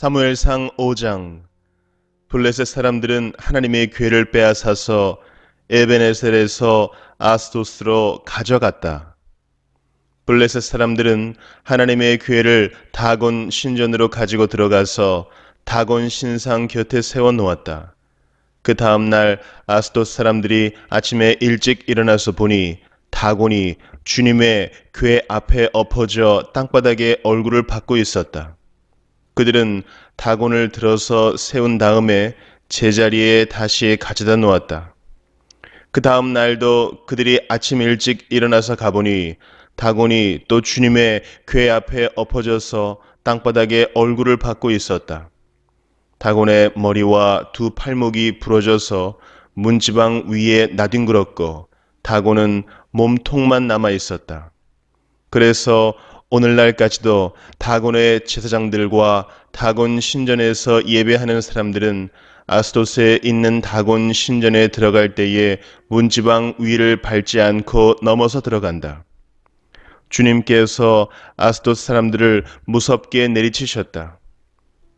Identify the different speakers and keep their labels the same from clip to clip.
Speaker 1: 사무엘상 5장. 블레셋 사람들은 하나님의 궤를 빼앗아서 에베네셀에서 아스도스로 가져갔다. 블레셋 사람들은 하나님의 궤를 다곤 신전으로 가지고 들어가서 다곤 신상 곁에 세워 놓았다. 그 다음 날 아스돗 사람들이 아침에 일찍 일어나서 보니 다곤이 주님의 궤 앞에 엎어져 땅바닥에 얼굴을 받고 있었다. 그들은 다곤을 들어서 세운 다음에 제자리에 다시 가져다 놓았다. 그 다음 날도 그들이 아침 일찍 일어나서 가보니 다곤이 또 주님의 궤 앞에 엎어져서 땅바닥에 얼굴을 받고 있었다. 다곤의 머리와 두 팔목이 부러져서 문지방 위에 나뒹굴었고 다곤은 몸통만 남아 있었다. 그래서 오늘날까지도 다곤의 제사장들과 다곤 신전에서 예배하는 사람들은 아스돗에 있는 다곤 신전에 들어갈 때에 문지방 위를 밟지 않고 넘어서 들어간다. 주님께서 아스돗 사람들을 무섭게 내리치셨다.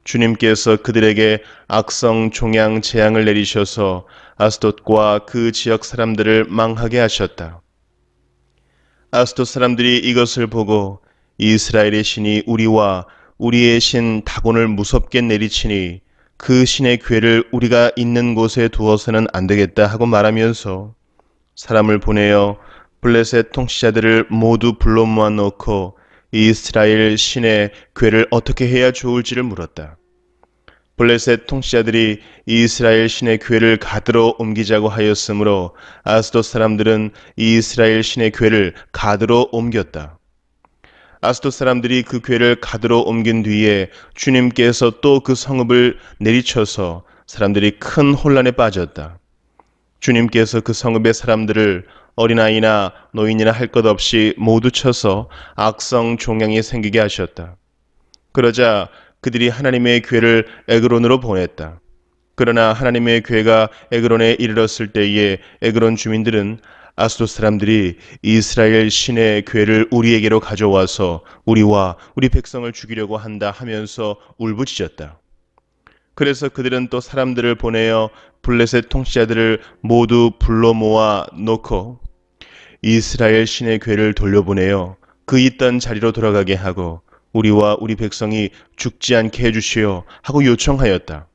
Speaker 1: 주님께서 그들에게 악성 종양 재앙을 내리셔서 아스돗과 그 지역 사람들을 망하게 하셨다. 아스돗 사람들이 이것을 보고 이스라엘의 신이 우리와 우리의 신 다곤을 무섭게 내리치니 그 신의 궤를 우리가 있는 곳에 두어서는 안 되겠다 하고 말하면서 사람을 보내어 블레셋 통치자들을 모두 불러 모아놓고 이스라엘 신의 궤를 어떻게 해야 좋을지를 물었다. 블레셋 통치자들이 이스라엘 신의 궤를 가드로 옮기자고 하였으므로 아스돗 사람들은 이스라엘 신의 궤를 가드로 옮겼다. 아스돗 사람들이 그 궤를 가드로 옮긴 뒤에 주님께서 또 그 성읍을 내리쳐서 사람들이 큰 혼란에 빠졌다. 주님께서 그 성읍의 사람들을 어린아이나 노인이나 할 것 없이 모두 쳐서 악성 종양이 생기게 하셨다. 그러자 그들이 하나님의 궤를 에그론으로 보냈다. 그러나 하나님의 궤가 에그론에 이르렀을 때에 에그론 주민들은 아스돗 사람들이 이스라엘 신의 궤를 우리에게로 가져와서 우리와 우리 백성을 죽이려고 한다 하면서 울부짖었다. 그래서 그들은 또 사람들을 보내어 블레셋 통치자들을 모두 불러 모아 놓고 이스라엘 신의 궤를 돌려보내어 그 있던 자리로 돌아가게 하고 우리와 우리 백성이 죽지 않게 해주시오 하고 요청하였다.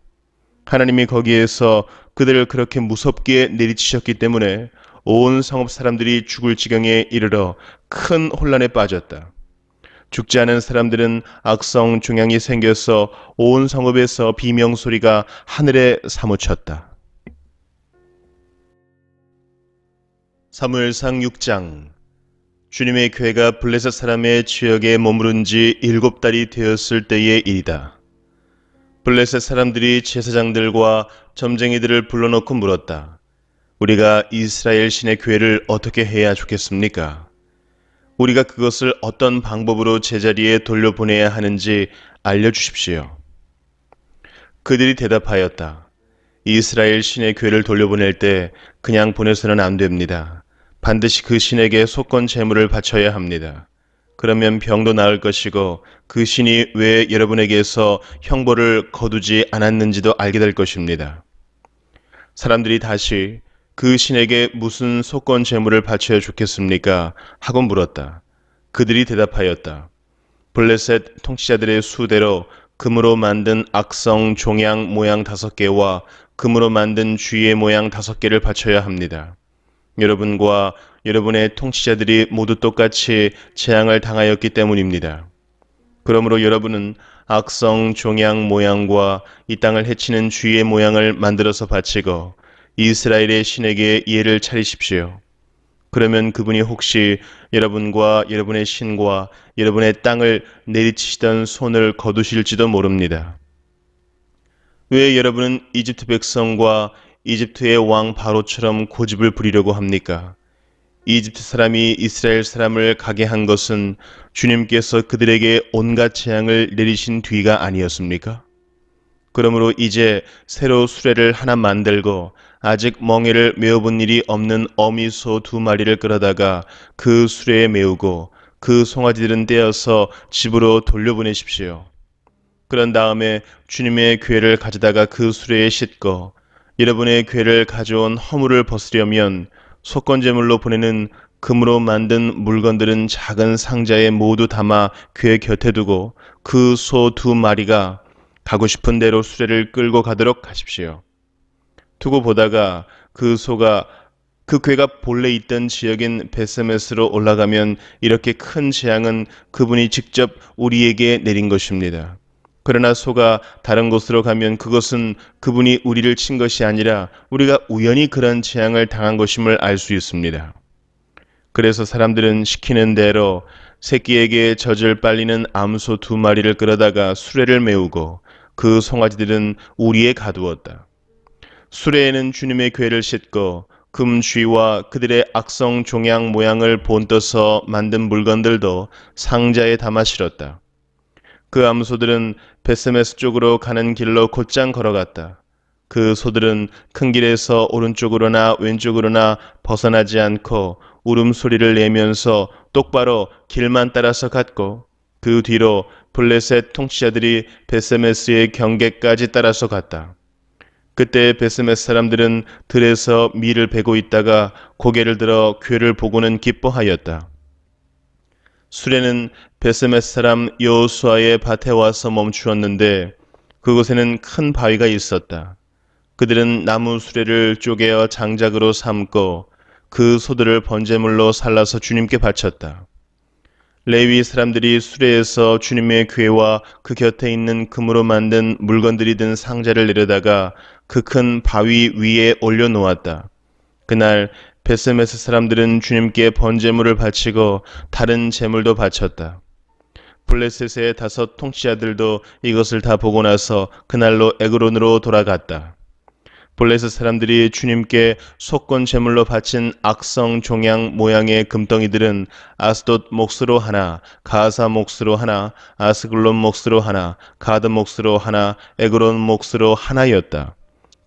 Speaker 1: 하나님이 거기에서 그들을 그렇게 무섭게 내리치셨기 때문에 온 성읍 사람들이 죽을 지경에 이르러 큰 혼란에 빠졌다. 죽지 않은 사람들은 악성 종양이 생겨서 온 성읍에서 비명소리가 하늘에 사무쳤다. 사무엘상 6장. 주님의 궤가 블레셋 사람의 지역에 머무른 지 7달이 되었을 때의 일이다. 블레셋 사람들이 제사장들과 점쟁이들을 불러놓고 물었다. 우리가 이스라엘 신의 궤를 어떻게 해야 좋겠습니까? 우리가 그것을 어떤 방법으로 제자리에 돌려보내야 하는지 알려주십시오. 그들이 대답하였다. 이스라엘 신의 궤를 돌려보낼 때 그냥 보내서는 안 됩니다. 반드시 그 신에게 속건 제물을 바쳐야 합니다. 그러면 병도 나을 것이고 그 신이 왜 여러분에게서 형벌을 거두지 않았는지도 알게 될 것입니다. 사람들이 다시 그 신에게 무슨 속건 제물을 바쳐야 좋겠습니까? 하고 물었다. 그들이 대답하였다. 블레셋 통치자들의 수대로 금으로 만든 악성 종양 모양 5개와 금으로 만든 쥐의 모양 5개를 바쳐야 합니다. 여러분과 여러분의 통치자들이 모두 똑같이 재앙을 당하였기 때문입니다. 그러므로 여러분은 악성 종양 모양과 이 땅을 해치는 쥐의 모양을 만들어서 바치고 이스라엘의 신에게 예를 차리십시오. 그러면 그분이 혹시 여러분과 여러분의 신과 여러분의 땅을 내리치시던 손을 거두실지도 모릅니다. 왜 여러분은 이집트 백성과 이집트의 왕 바로처럼 고집을 부리려고 합니까? 이집트 사람이 이스라엘 사람을 가게 한 것은 주님께서 그들에게 온갖 재앙을 내리신 뒤가 아니었습니까? 그러므로 이제 새로 수레를 하나 만들고 아직 멍에를 메어본 일이 없는 어미소 2마리를 끌어다가 그 수레에 메우고 그 송아지들은 떼어서 집으로 돌려보내십시오. 그런 다음에 주님의 궤를 가져다가 그 수레에 싣고 여러분의 궤를 가져온 허물을 벗으려면 속건제물로 보내는 금으로 만든 물건들은 작은 상자에 모두 담아 궤 곁에 두고 그 소 2마리가 가고 싶은 대로 수레를 끌고 가도록 하십시오. 두고 보다가 그 소가 그 궤가 본래 있던 지역인 베세메스로 올라가면 이렇게 큰 재앙은 그분이 직접 우리에게 내린 것입니다. 그러나 소가 다른 곳으로 가면 그것은 그분이 우리를 친 것이 아니라 우리가 우연히 그런 재앙을 당한 것임을 알 수 있습니다. 그래서 사람들은 시키는 대로 새끼에게 젖을 빨리는 암소 2마리를 끌어다가 수레를 메우고 그 송아지들은 우리에 가두었다. 수레에는 주님의 궤를 싣고 금쥐와 그들의 악성 종양 모양을 본떠서 만든 물건들도 상자에 담아 실었다. 그 암소들은 베스메스 쪽으로 가는 길로 곧장 걸어갔다. 그 소들은 큰 길에서 오른쪽으로나 왼쪽으로나 벗어나지 않고 울음소리를 내면서 똑바로 길만 따라서 갔고 그 뒤로 블레셋 통치자들이 베스메스의 경계까지 따라서 갔다. 그때 베스메스 사람들은 들에서 밀을 베고 있다가 고개를 들어 궤를 보고는 기뻐하였다. 수레는 베스메스 사람 여호수아의 밭에 와서 멈추었는데 그곳에는 큰 바위가 있었다. 그들은 나무 수레를 쪼개어 장작으로 삼고 그 소들을 번제물로 살라서 주님께 바쳤다. 레위 사람들이 수레에서 주님의 궤와 그 곁에 있는 금으로 만든 물건들이 든 상자를 내려다가 그 큰 바위 위에 올려놓았다. 그날 베스메스 사람들은 주님께 번제물을 바치고 다른 제물도 바쳤다. 블레셋의 5 통치자들도 이것을 다 보고 나서 그날로 에그론으로 돌아갔다. 블레셋 사람들이 주님께 속건 제물로 바친 악성 종양 모양의 금덩이들은 아스돗 몫으로 하나, 가사 몫으로 하나, 아스글론 몫으로 하나, 가드 몫으로 하나, 에그론 몫으로 하나였다.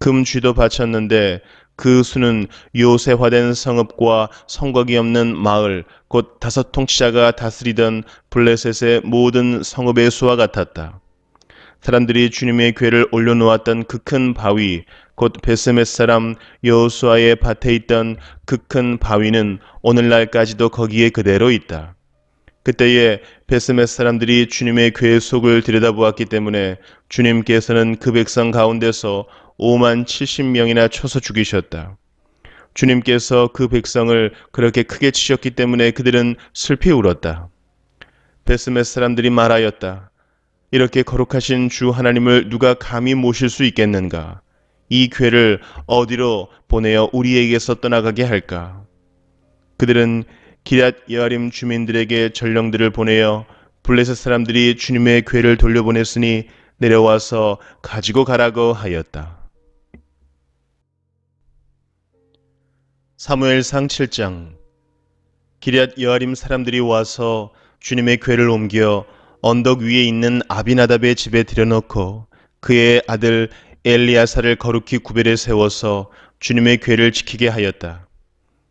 Speaker 1: 금쥐도 바쳤는데 그 수는 요새화된 성읍과 성곽이 없는 마을, 곧 5 통치자가 다스리던 블레셋의 모든 성읍의 수와 같았다. 사람들이 주님의 궤를 올려놓았던 그 큰 바위, 곧 베스메스 사람 여호수아의 밭에 있던 그 큰 바위는 오늘날까지도 거기에 그대로 있다. 그때에 베스메스 사람들이 주님의 궤 속을 들여다보았기 때문에 주님께서는 그 백성 가운데서 5만 70명이나 쳐서 죽이셨다. 주님께서 그 백성을 그렇게 크게 치셨기 때문에 그들은 슬피 울었다. 베스메스 사람들이 말하였다. 이렇게 거룩하신 주 하나님을 누가 감히 모실 수 있겠는가? 이 궤를 어디로 보내어 우리에게서 떠나가게 할까? 그들은 기럇 여아림 주민들에게 전령들을 보내어 블레셋 사람들이 주님의 궤를 돌려보냈으니 내려와서 가지고 가라고 하였다. 사무엘상 7장. 기럇 여아림 사람들이 와서 주님의 궤를 옮겨 언덕 위에 있는 아비나답의 집에 들여놓고 그의 아들 엘리야사를 거룩히 구별해 세워서 주님의 궤를 지키게 하였다.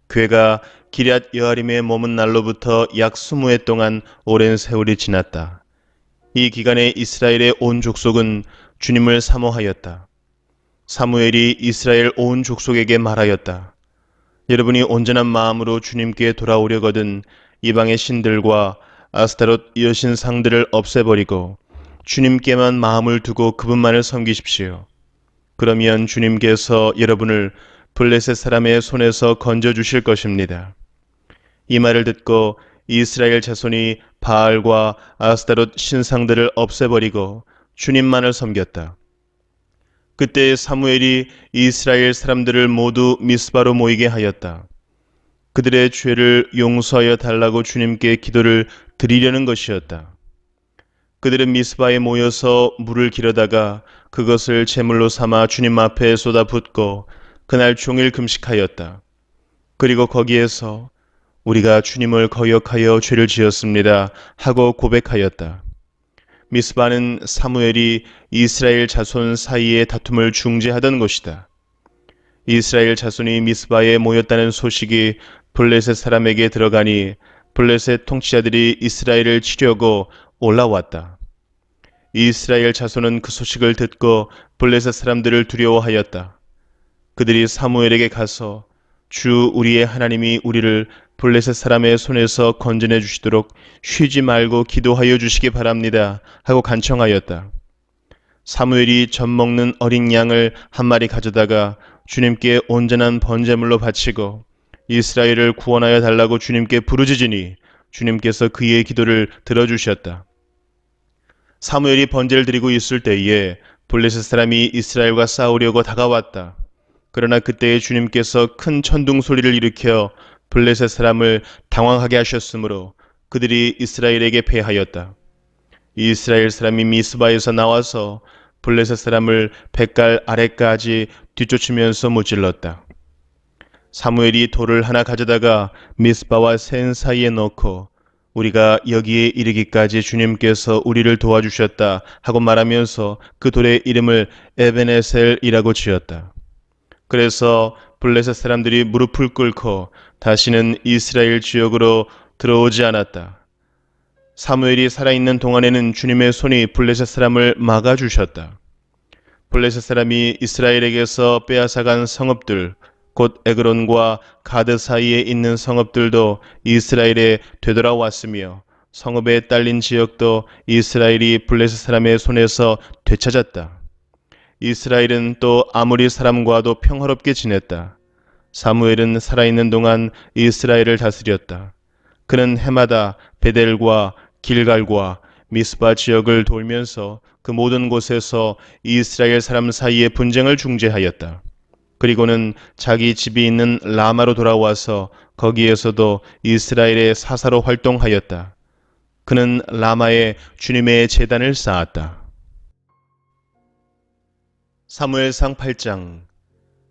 Speaker 1: 궤가 기럇 여아림에 머문 날로부터 약 20해 동안 오랜 세월이 지났다. 이 기간에 이스라엘의 온 족속은 주님을 사모하였다. 사무엘이 이스라엘 온 족속에게 말하였다. 여러분이 온전한 마음으로 주님께 돌아오려거든 이방의 신들과 아스타롯 여신 상들을 없애버리고 주님께만 마음을 두고 그분만을 섬기십시오. 그러면 주님께서 여러분을 블레셋 사람의 손에서 건져주실 것입니다. 이 말을 듣고 이스라엘 자손이 바알과 아스타롯 신상들을 없애버리고 주님만을 섬겼다. 그때 사무엘이 이스라엘 사람들을 모두 미스바로 모이게 하였다. 그들의 죄를 용서하여 달라고 주님께 기도를 드리려는 것이었다. 그들은 미스바에 모여서 물을 길어다가 그것을 제물로 삼아 주님 앞에 쏟아붓고 그날 종일 금식하였다. 그리고 거기에서 우리가 주님을 거역하여 죄를 지었습니다 하고 고백하였다. 미스바는 사무엘이 이스라엘 자손 사이의 다툼을 중재하던 곳이다. 이스라엘 자손이 미스바에 모였다는 소식이 블레셋 사람에게 들어가니 블레셋 통치자들이 이스라엘을 치려고 올라왔다. 이스라엘 자손은 그 소식을 듣고 블레셋 사람들을 두려워하였다. 그들이 사무엘에게 가서 주 우리의 하나님이 우리를 블레셋 사람의 손에서 건져내 주시도록 쉬지 말고 기도하여 주시기 바랍니다 하고 간청하였다. 사무엘이 젖 먹는 어린 양을 한 마리 가져다가 주님께 온전한 번제물로 바치고 이스라엘을 구원하여 달라고 주님께 부르짖으니 주님께서 그의 기도를 들어주셨다. 사무엘이 번제를 드리고 있을 때에 블레셋 사람이 이스라엘과 싸우려고 다가왔다. 그러나 그때에 주님께서 큰 천둥 소리를 일으켜 블레셋 사람을 당황하게 하셨으므로 그들이 이스라엘에게 패하였다. 이스라엘 사람이 미스바에서 나와서 블레셋 사람을 뱃갈 아래까지 뒤쫓으면서 무찔렀다. 사무엘이 돌을 하나 가져다가 미스바와 센 사이에 넣고 우리가 여기에 이르기까지 주님께서 우리를 도와주셨다 하고 말하면서 그 돌의 이름을 에베네셀이라고 지었다. 그래서 블레셋 사람들이 무릎을 꿇고 다시는 이스라엘 지역으로 들어오지 않았다. 사무엘이 살아있는 동안에는 주님의 손이 블레셋 사람을 막아주셨다. 블레셋 사람이 이스라엘에게서 빼앗아간 성읍들, 곧 에그론과 가드 사이에 있는 성읍들도 이스라엘에 되돌아왔으며 성읍에 딸린 지역도 이스라엘이 블레셋 사람의 손에서 되찾았다. 이스라엘은 또 아무리 사람과도 평화롭게 지냈다. 사무엘은 살아있는 동안 이스라엘을 다스렸다. 그는 해마다 베델과 길갈과 미스바 지역을 돌면서 그 모든 곳에서 이스라엘 사람 사이의 분쟁을 중재하였다. 그리고는 자기 집이 있는 라마로 돌아와서 거기에서도 이스라엘의 사사로 활동하였다. 그는 라마에 주님의 제단을 쌓았다. 사무엘상 8장.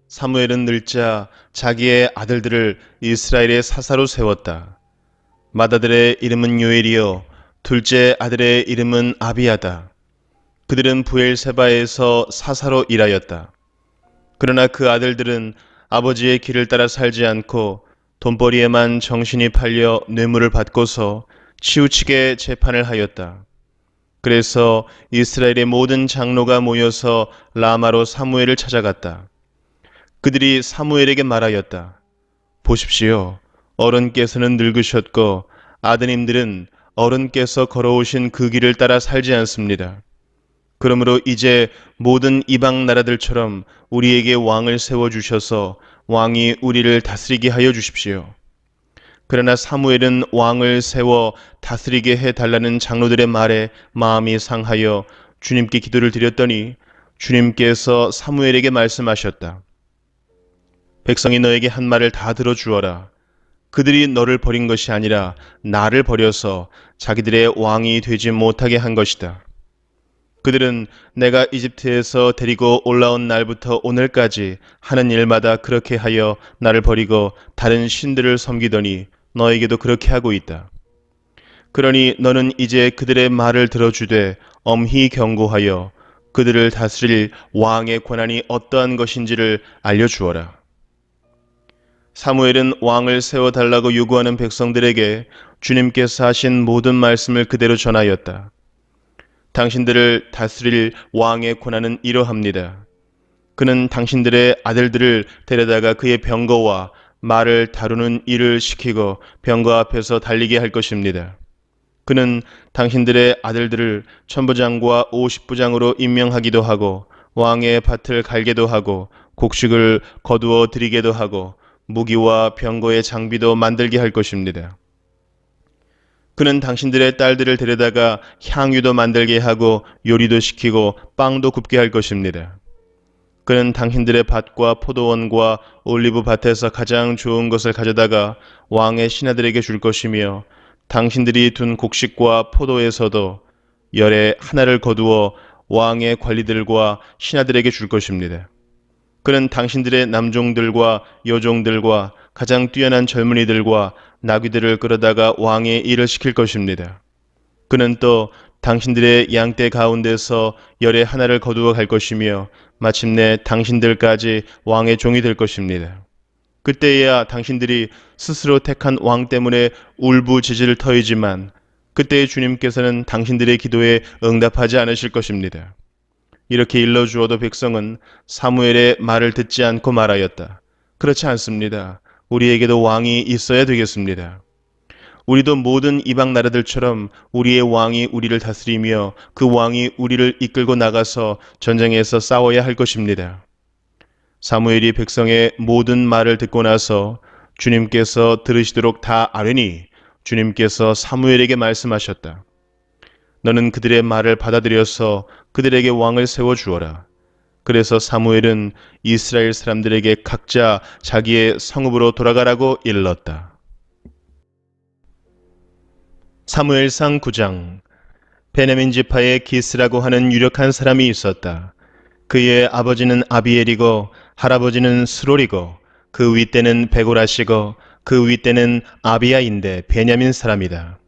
Speaker 1: 사무엘은 늙자 자기의 아들들을 이스라엘의 사사로 세웠다. 맏아들의 이름은 요엘이요 둘째 아들의 이름은 아비야다. 그들은 부엘세바에서 사사로 일하였다. 그러나 그 아들들은 아버지의 길을 따라 살지 않고 돈벌이에만 정신이 팔려 뇌물을 받고서 치우치게 재판을 하였다. 그래서 이스라엘의 모든 장로가 모여서 라마로 사무엘을 찾아갔다. 그들이 사무엘에게 말하였다. 보십시오. 어른께서는 늙으셨고 아드님들은 어른께서 걸어오신 그 길을 따라 살지 않습니다. 그러므로 이제 모든 이방 나라들처럼 우리에게 왕을 세워주셔서 왕이 우리를 다스리게 하여 주십시오. 그러나 사무엘은 왕을 세워 다스리게 해달라는 장로들의 말에 마음이 상하여 주님께 기도를 드렸더니 주님께서 사무엘에게 말씀하셨다. 백성이 너에게 한 말을 다 들어주어라. 그들이 너를 버린 것이 아니라 나를 버려서 자기들의 왕이 되지 못하게 한 것이다. 그들은 내가 이집트에서 데리고 올라온 날부터 오늘까지 하는 일마다 그렇게 하여 나를 버리고 다른 신들을 섬기더니 너에게도 그렇게 하고 있다. 그러니 너는 이제 그들의 말을 들어주되 엄히 경고하여 그들을 다스릴 왕의 권한이 어떠한 것인지를 알려주어라. 사무엘은 왕을 세워달라고 요구하는 백성들에게 주님께서 하신 모든 말씀을 그대로 전하였다. 당신들을 다스릴 왕의 권한은 이러합니다. 그는 당신들의 아들들을 데려다가 그의 병거와 말을 다루는 일을 시키고 병거 앞에서 달리게 할 것입니다. 그는 당신들의 아들들을 천부장과 50부장으로 임명하기도 하고 왕의 밭을 갈게도 하고 곡식을 거두어 드리게도 하고 무기와 병거의 장비도 만들게 할 것입니다. 그는 당신들의 딸들을 데려다가 향유도 만들게 하고 요리도 시키고 빵도 굽게 할 것입니다. 그는 당신들의 밭과 포도원과 올리브 밭에서 가장 좋은 것을 가져다가 왕의 신하들에게 줄 것이며 당신들이 둔 곡식과 포도에서도 열의 하나를 거두어 왕의 관리들과 신하들에게 줄 것입니다. 그는 당신들의 남종들과 여종들과 가장 뛰어난 젊은이들과 나귀들을 끌어다가 왕의 일을 시킬 것입니다. 그는 또 당신들의 양떼 가운데서 열의 하나를 거두어 갈 것이며 마침내 당신들까지 왕의 종이 될 것입니다. 그때야 당신들이 스스로 택한 왕 때문에 울부짖을 터이지만 그때 주님께서는 당신들의 기도에 응답하지 않으실 것입니다. 이렇게 일러주어도 백성은 사무엘의 말을 듣지 않고 말하였다. 그렇지 않습니다. 우리에게도 왕이 있어야 되겠습니다. 우리도 모든 이방 나라들처럼 우리의 왕이 우리를 다스리며 그 왕이 우리를 이끌고 나가서 전쟁에서 싸워야 할 것입니다. 사무엘이 백성의 모든 말을 듣고 나서 주님께서 들으시도록 다 아뢰니 주님께서 사무엘에게 말씀하셨다. 너는 그들의 말을 받아들여서 그들에게 왕을 세워주어라. 그래서 사무엘은 이스라엘 사람들에게 각자 자기의 성읍으로 돌아가라고 일렀다. 사무엘상 9장. 베냐민 지파에 기스라고 하는 유력한 사람이 있었다. 그의 아버지는 아비엘이고 할아버지는 스롤이고 그 윗대는 베고라시고 그 윗대는 아비야인데 베냐민 사람이다.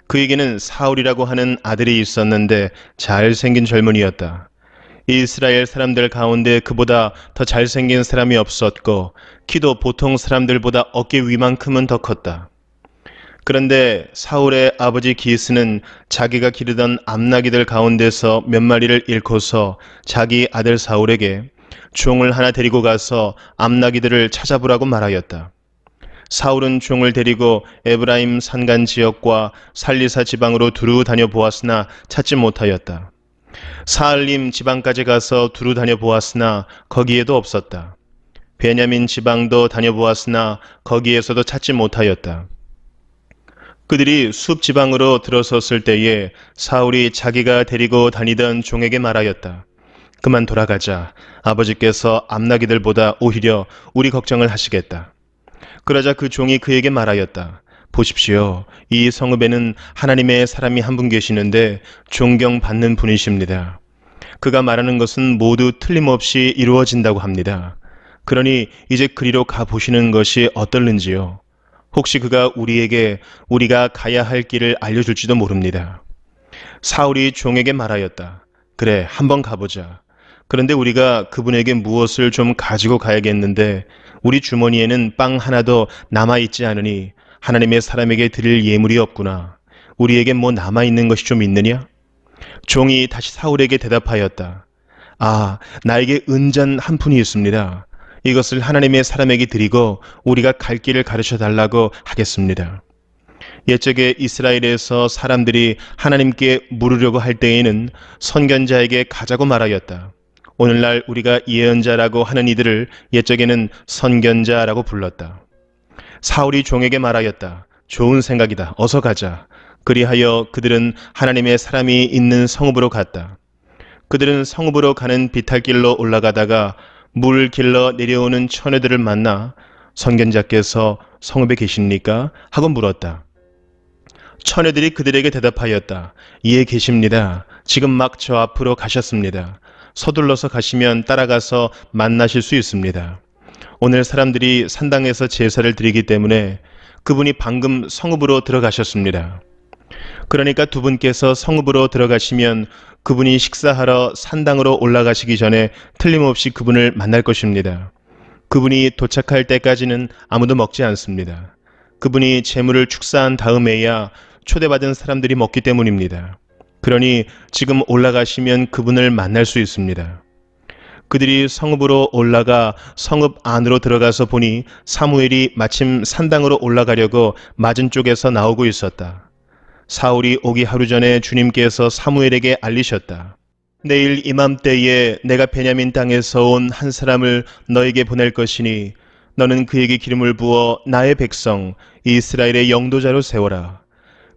Speaker 1: 그에게는 사울이라고 하는 아들이 있었는데 잘생긴 젊은이였다. 이스라엘 사람들 가운데 그보다 더 잘생긴 사람이 없었고 키도 보통 사람들보다 어깨 위만큼은 더 컸다. 그런데 사울의 아버지 기스는 자기가 기르던 암나기들 가운데서 몇 마리를 잃고서 자기 아들 사울에게 종을 하나 데리고 가서 암나기들을 찾아보라고 말하였다. 사울은 종을 데리고 에브라임 산간 지역과 살리사 지방으로 두루 다녀 보았으나 찾지 못하였다. 사알림 지방까지 가서 두루 다녀 보았으나 거기에도 없었다. 베냐민 지방도 다녀 보았으나 거기에서도 찾지 못하였다. 그들이 숲 지방으로 들어섰을 때에 사울이 자기가 데리고 다니던 종에게 말하였다. 그만 돌아가자. 아버지께서 암나기들보다 오히려 우리 걱정을 하시겠다. 그러자 그 종이 그에게 말하였다. 보십시오. 이 성읍에는 하나님의 사람이 한 분 계시는데 존경받는 분이십니다. 그가 말하는 것은 모두 틀림없이 이루어진다고 합니다. 그러니 이제 그리로 가보시는 것이 어떨는지요. 혹시 그가 우리에게 우리가 가야 할 길을 알려줄지도 모릅니다. 사울이 종에게 말하였다. 그래, 한번 가보자. 그런데 우리가 그분에게 무엇을 좀 가지고 가야겠는데 우리 주머니에는 빵 하나도 남아있지 않으니 하나님의 사람에게 드릴 예물이 없구나. 우리에게 뭐 남아있는 것이 좀 있느냐? 종이 다시 사울에게 대답하였다. 아, 나에게 은잔 한 푼이 있습니다. 이것을 하나님의 사람에게 드리고 우리가 갈 길을 가르쳐 달라고 하겠습니다. 옛적에 이스라엘에서 사람들이 하나님께 물으려고 할 때에는 선견자에게 가자고 말하였다. 오늘날 우리가 예언자라고 하는 이들을 옛적에는 선견자라고 불렀다. 사울이 종에게 말하였다. 좋은 생각이다. 어서 가자. 그리하여 그들은 하나님의 사람이 있는 성읍으로 갔다. 그들은 성읍으로 가는 비탈길로 올라가다가 물 길러 내려오는 처녀들을 만나 선견자께서 성읍에 계십니까? 하고 물었다. 처녀들이 그들에게 대답하였다. 예, 계십니다. 지금 막 저 앞으로 가셨습니다. 서둘러서 가시면 따라가서 만나실 수 있습니다. 오늘 사람들이 산당에서 제사를 드리기 때문에 그분이 방금 성읍으로 들어가셨습니다. 그러니까 두 분께서 성읍으로 들어가시면 그분이 식사하러 산당으로 올라가시기 전에 틀림없이 그분을 만날 것입니다. 그분이 도착할 때까지는 아무도 먹지 않습니다. 그분이 제물을 축사한 다음에야 초대받은 사람들이 먹기 때문입니다. 그러니 지금 올라가시면 그분을 만날 수 있습니다. 그들이 성읍으로 올라가 성읍 안으로 들어가서 보니 사무엘이 마침 산당으로 올라가려고 맞은 쪽에서 나오고 있었다. 사울이 오기 하루 전에 주님께서 사무엘에게 알리셨다. 내일 이맘때에 내가 베냐민 땅에서 온 한 사람을 너에게 보낼 것이니 너는 그에게 기름을 부어 나의 백성 이스라엘의 영도자로 세워라.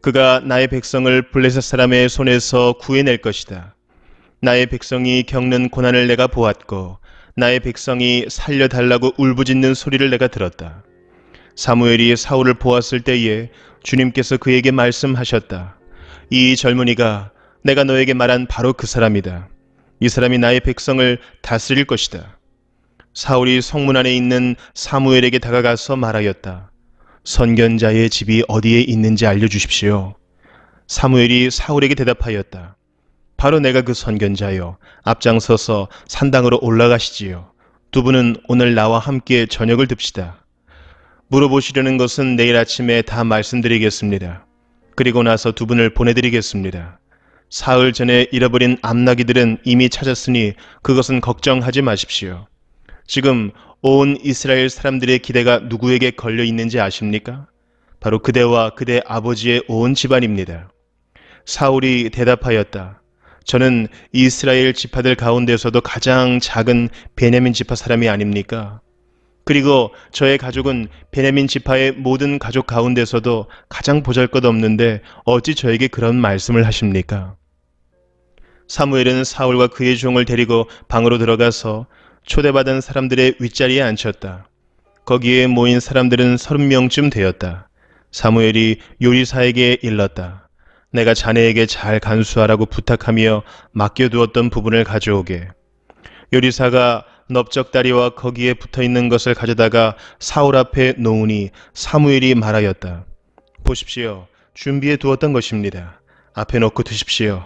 Speaker 1: 그가 나의 백성을 블레셋 사람의 손에서 구해낼 것이다. 나의 백성이 겪는 고난을 내가 보았고 나의 백성이 살려달라고 울부짖는 소리를 내가 들었다. 사무엘이 사울을 보았을 때에 주님께서 그에게 말씀하셨다. 이 젊은이가 내가 너에게 말한 바로 그 사람이다. 이 사람이 나의 백성을 다스릴 것이다. 사울이 성문 안에 있는 사무엘에게 다가가서 말하였다. 선견자의 집이 어디에 있는지 알려주십시오. 사무엘이 사울에게 대답하였다. 바로 내가 그 선견자요. 앞장서서 산당으로 올라가시지요. 두 분은 오늘 나와 함께 저녁을 듭시다. 물어보시려는 것은 내일 아침에 다 말씀드리겠습니다. 그리고 나서 두 분을 보내드리겠습니다. 사흘 전에 잃어버린 암나기들은 이미 찾았으니 그것은 걱정하지 마십시오. 지금 온 이스라엘 사람들의 기대가 누구에게 걸려 있는지 아십니까? 바로 그대와 그대 아버지의 온 집안입니다. 사울이 대답하였다. 저는 이스라엘 지파들 가운데서도 가장 작은 베냐민 지파 사람이 아닙니까? 그리고 저의 가족은 베냐민 지파의 모든 가족 가운데서도 가장 보잘것없는데 어찌 저에게 그런 말씀을 하십니까? 사무엘은 사울과 그의 종을 데리고 방으로 들어가서 초대받은 사람들의 윗자리에 앉혔다. 거기에 모인 사람들은 30명쯤 되었다. 사무엘이 요리사에게 일렀다. 내가 자네에게 잘 간수하라고 부탁하며 맡겨두었던 부분을 가져오게. 요리사가 넓적다리와 거기에 붙어있는 것을 가져다가 사울 앞에 놓으니 사무엘이 말하였다. 보십시오. 준비해 두었던 것입니다. 앞에 놓고 드십시오.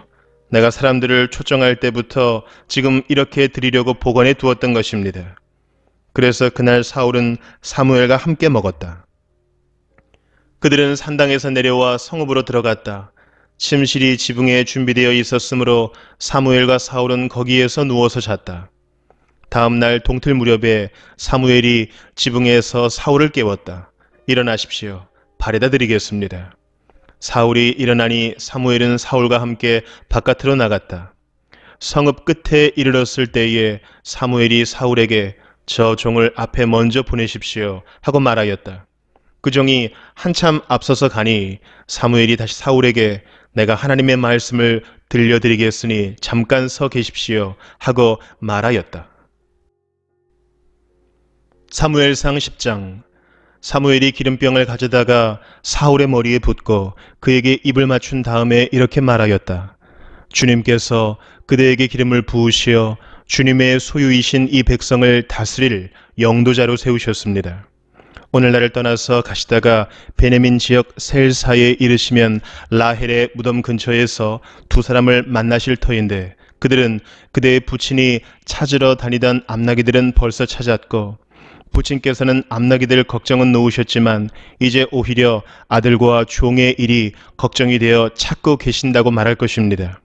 Speaker 1: 내가 사람들을 초청할 때부터 지금 이렇게 드리려고 보관해 두었던 것입니다. 그래서 그날 사울은 사무엘과 함께 먹었다. 그들은 산당에서 내려와 성읍으로 들어갔다. 침실이 지붕에 준비되어 있었으므로 사무엘과 사울은 거기에서 누워서 잤다. 다음 날 동틀 무렵에 사무엘이 지붕에서 사울을 깨웠다. 일어나십시오. 발에다 드리겠습니다. 사울이 일어나니 사무엘은 사울과 함께 바깥으로 나갔다. 성읍 끝에 이르렀을 때에 사무엘이 사울에게 저 종을 앞에 먼저 보내십시오 하고 말하였다. 그 종이 한참 앞서서 가니 사무엘이 다시 사울에게 내가 하나님의 말씀을 들려드리겠으니 잠깐 서 계십시오 하고 말하였다. 사무엘상 10장. 사무엘이 기름병을 가져다가 사울의 머리에 붓고 그에게 입을 맞춘 다음에 이렇게 말하였다. 주님께서 그대에게 기름을 부으시어 주님의 소유이신 이 백성을 다스릴 영도자로 세우셨습니다. 오늘날을 떠나서 가시다가 베냐민 지역 셀사에 이르시면 라헬의 무덤 근처에서 두 사람을 만나실 터인데 그들은 그대의 부친이 찾으러 다니던 암나기들은 벌써 찾았고 부친께서는 암나기들 걱정은 놓으셨지만 이제 오히려 아들과 종의 일이 걱정이 되어 찾고 계신다고 말할 것입니다.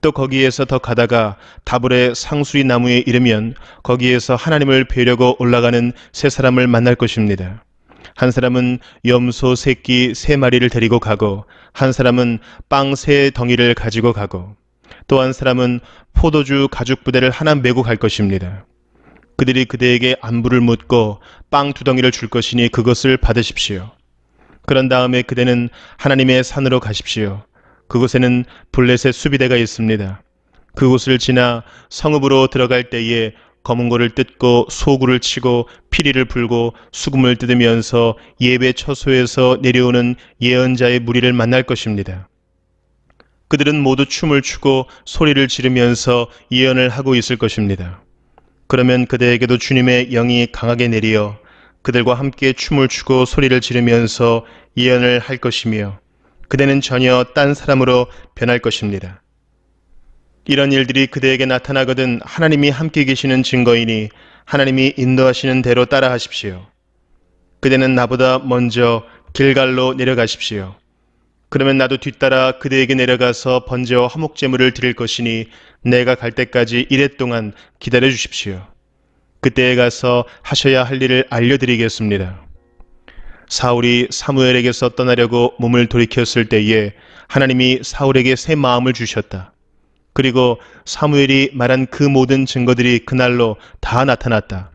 Speaker 1: 또 거기에서 더 가다가 다불의 상수리 나무에 이르면 거기에서 하나님을 뵈려고 올라가는 세 사람을 만날 것입니다. 한 사람은 염소 새끼 3마리를 데리고 가고 한 사람은 빵 3덩이를 가지고 가고 또 한 사람은 포도주 가죽 부대를 하나 메고 갈 것입니다. 그들이 그대에게 안부를 묻고 빵 2덩이를 줄 것이니 그것을 받으십시오. 그런 다음에 그대는 하나님의 산으로 가십시오. 그곳에는 블레셋 수비대가 있습니다. 그곳을 지나 성읍으로 들어갈 때에 검은고를 뜯고 소구를 치고 피리를 불고 수금을 뜯으면서 예배 처소에서 내려오는 예언자의 무리를 만날 것입니다. 그들은 모두 춤을 추고 소리를 지르면서 예언을 하고 있을 것입니다. 그러면 그대에게도 주님의 영이 강하게 내리어 그들과 함께 춤을 추고 소리를 지르면서 예언을 할 것이며 그대는 전혀 딴 사람으로 변할 것입니다. 이런 일들이 그대에게 나타나거든 하나님이 함께 계시는 증거이니 하나님이 인도하시는 대로 따라하십시오. 그대는 나보다 먼저 길갈로 내려가십시오. 그러면 나도 뒤따라 그대에게 내려가서 번제와 화목제물을 드릴 것이니 내가 갈 때까지 이랫 동안 기다려 주십시오. 그때에 가서 하셔야 할 일을 알려드리겠습니다. 사울이 사무엘에게서 떠나려고 몸을 돌이켰을 때에 하나님이 사울에게 새 마음을 주셨다. 그리고 사무엘이 말한 그 모든 증거들이 그날로 다 나타났다.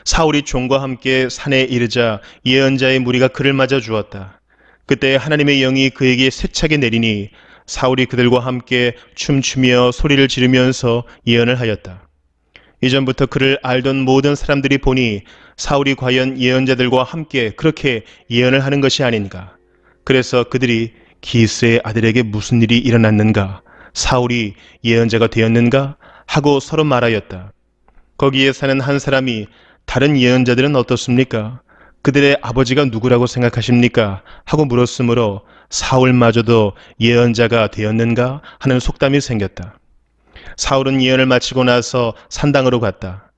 Speaker 1: 사울이 종과 함께 산에 이르자 예언자의 무리가 그를 맞아 주었다. 그때 하나님의 영이 그에게 세차게 내리니 사울이 그들과 함께 춤추며 소리를 지르면서 예언을 하였다. 이전부터 그를 알던 모든 사람들이 보니 사울이 과연 예언자들과 함께 그렇게 예언을 하는 것이 아닌가. 그래서 그들이 기스의 아들에게 무슨 일이 일어났는가? 사울이 예언자가 되었는가? 하고 서로 말하였다. 거기에 사는 한 사람이 다른 예언자들은 어떻습니까? 그들의 아버지가 누구라고 생각하십니까? 하고 물었으므로 사울마저도 예언자가 되었는가? 하는 속담이 생겼다. 사울은 예언을 마치고 나서 산당으로 갔다.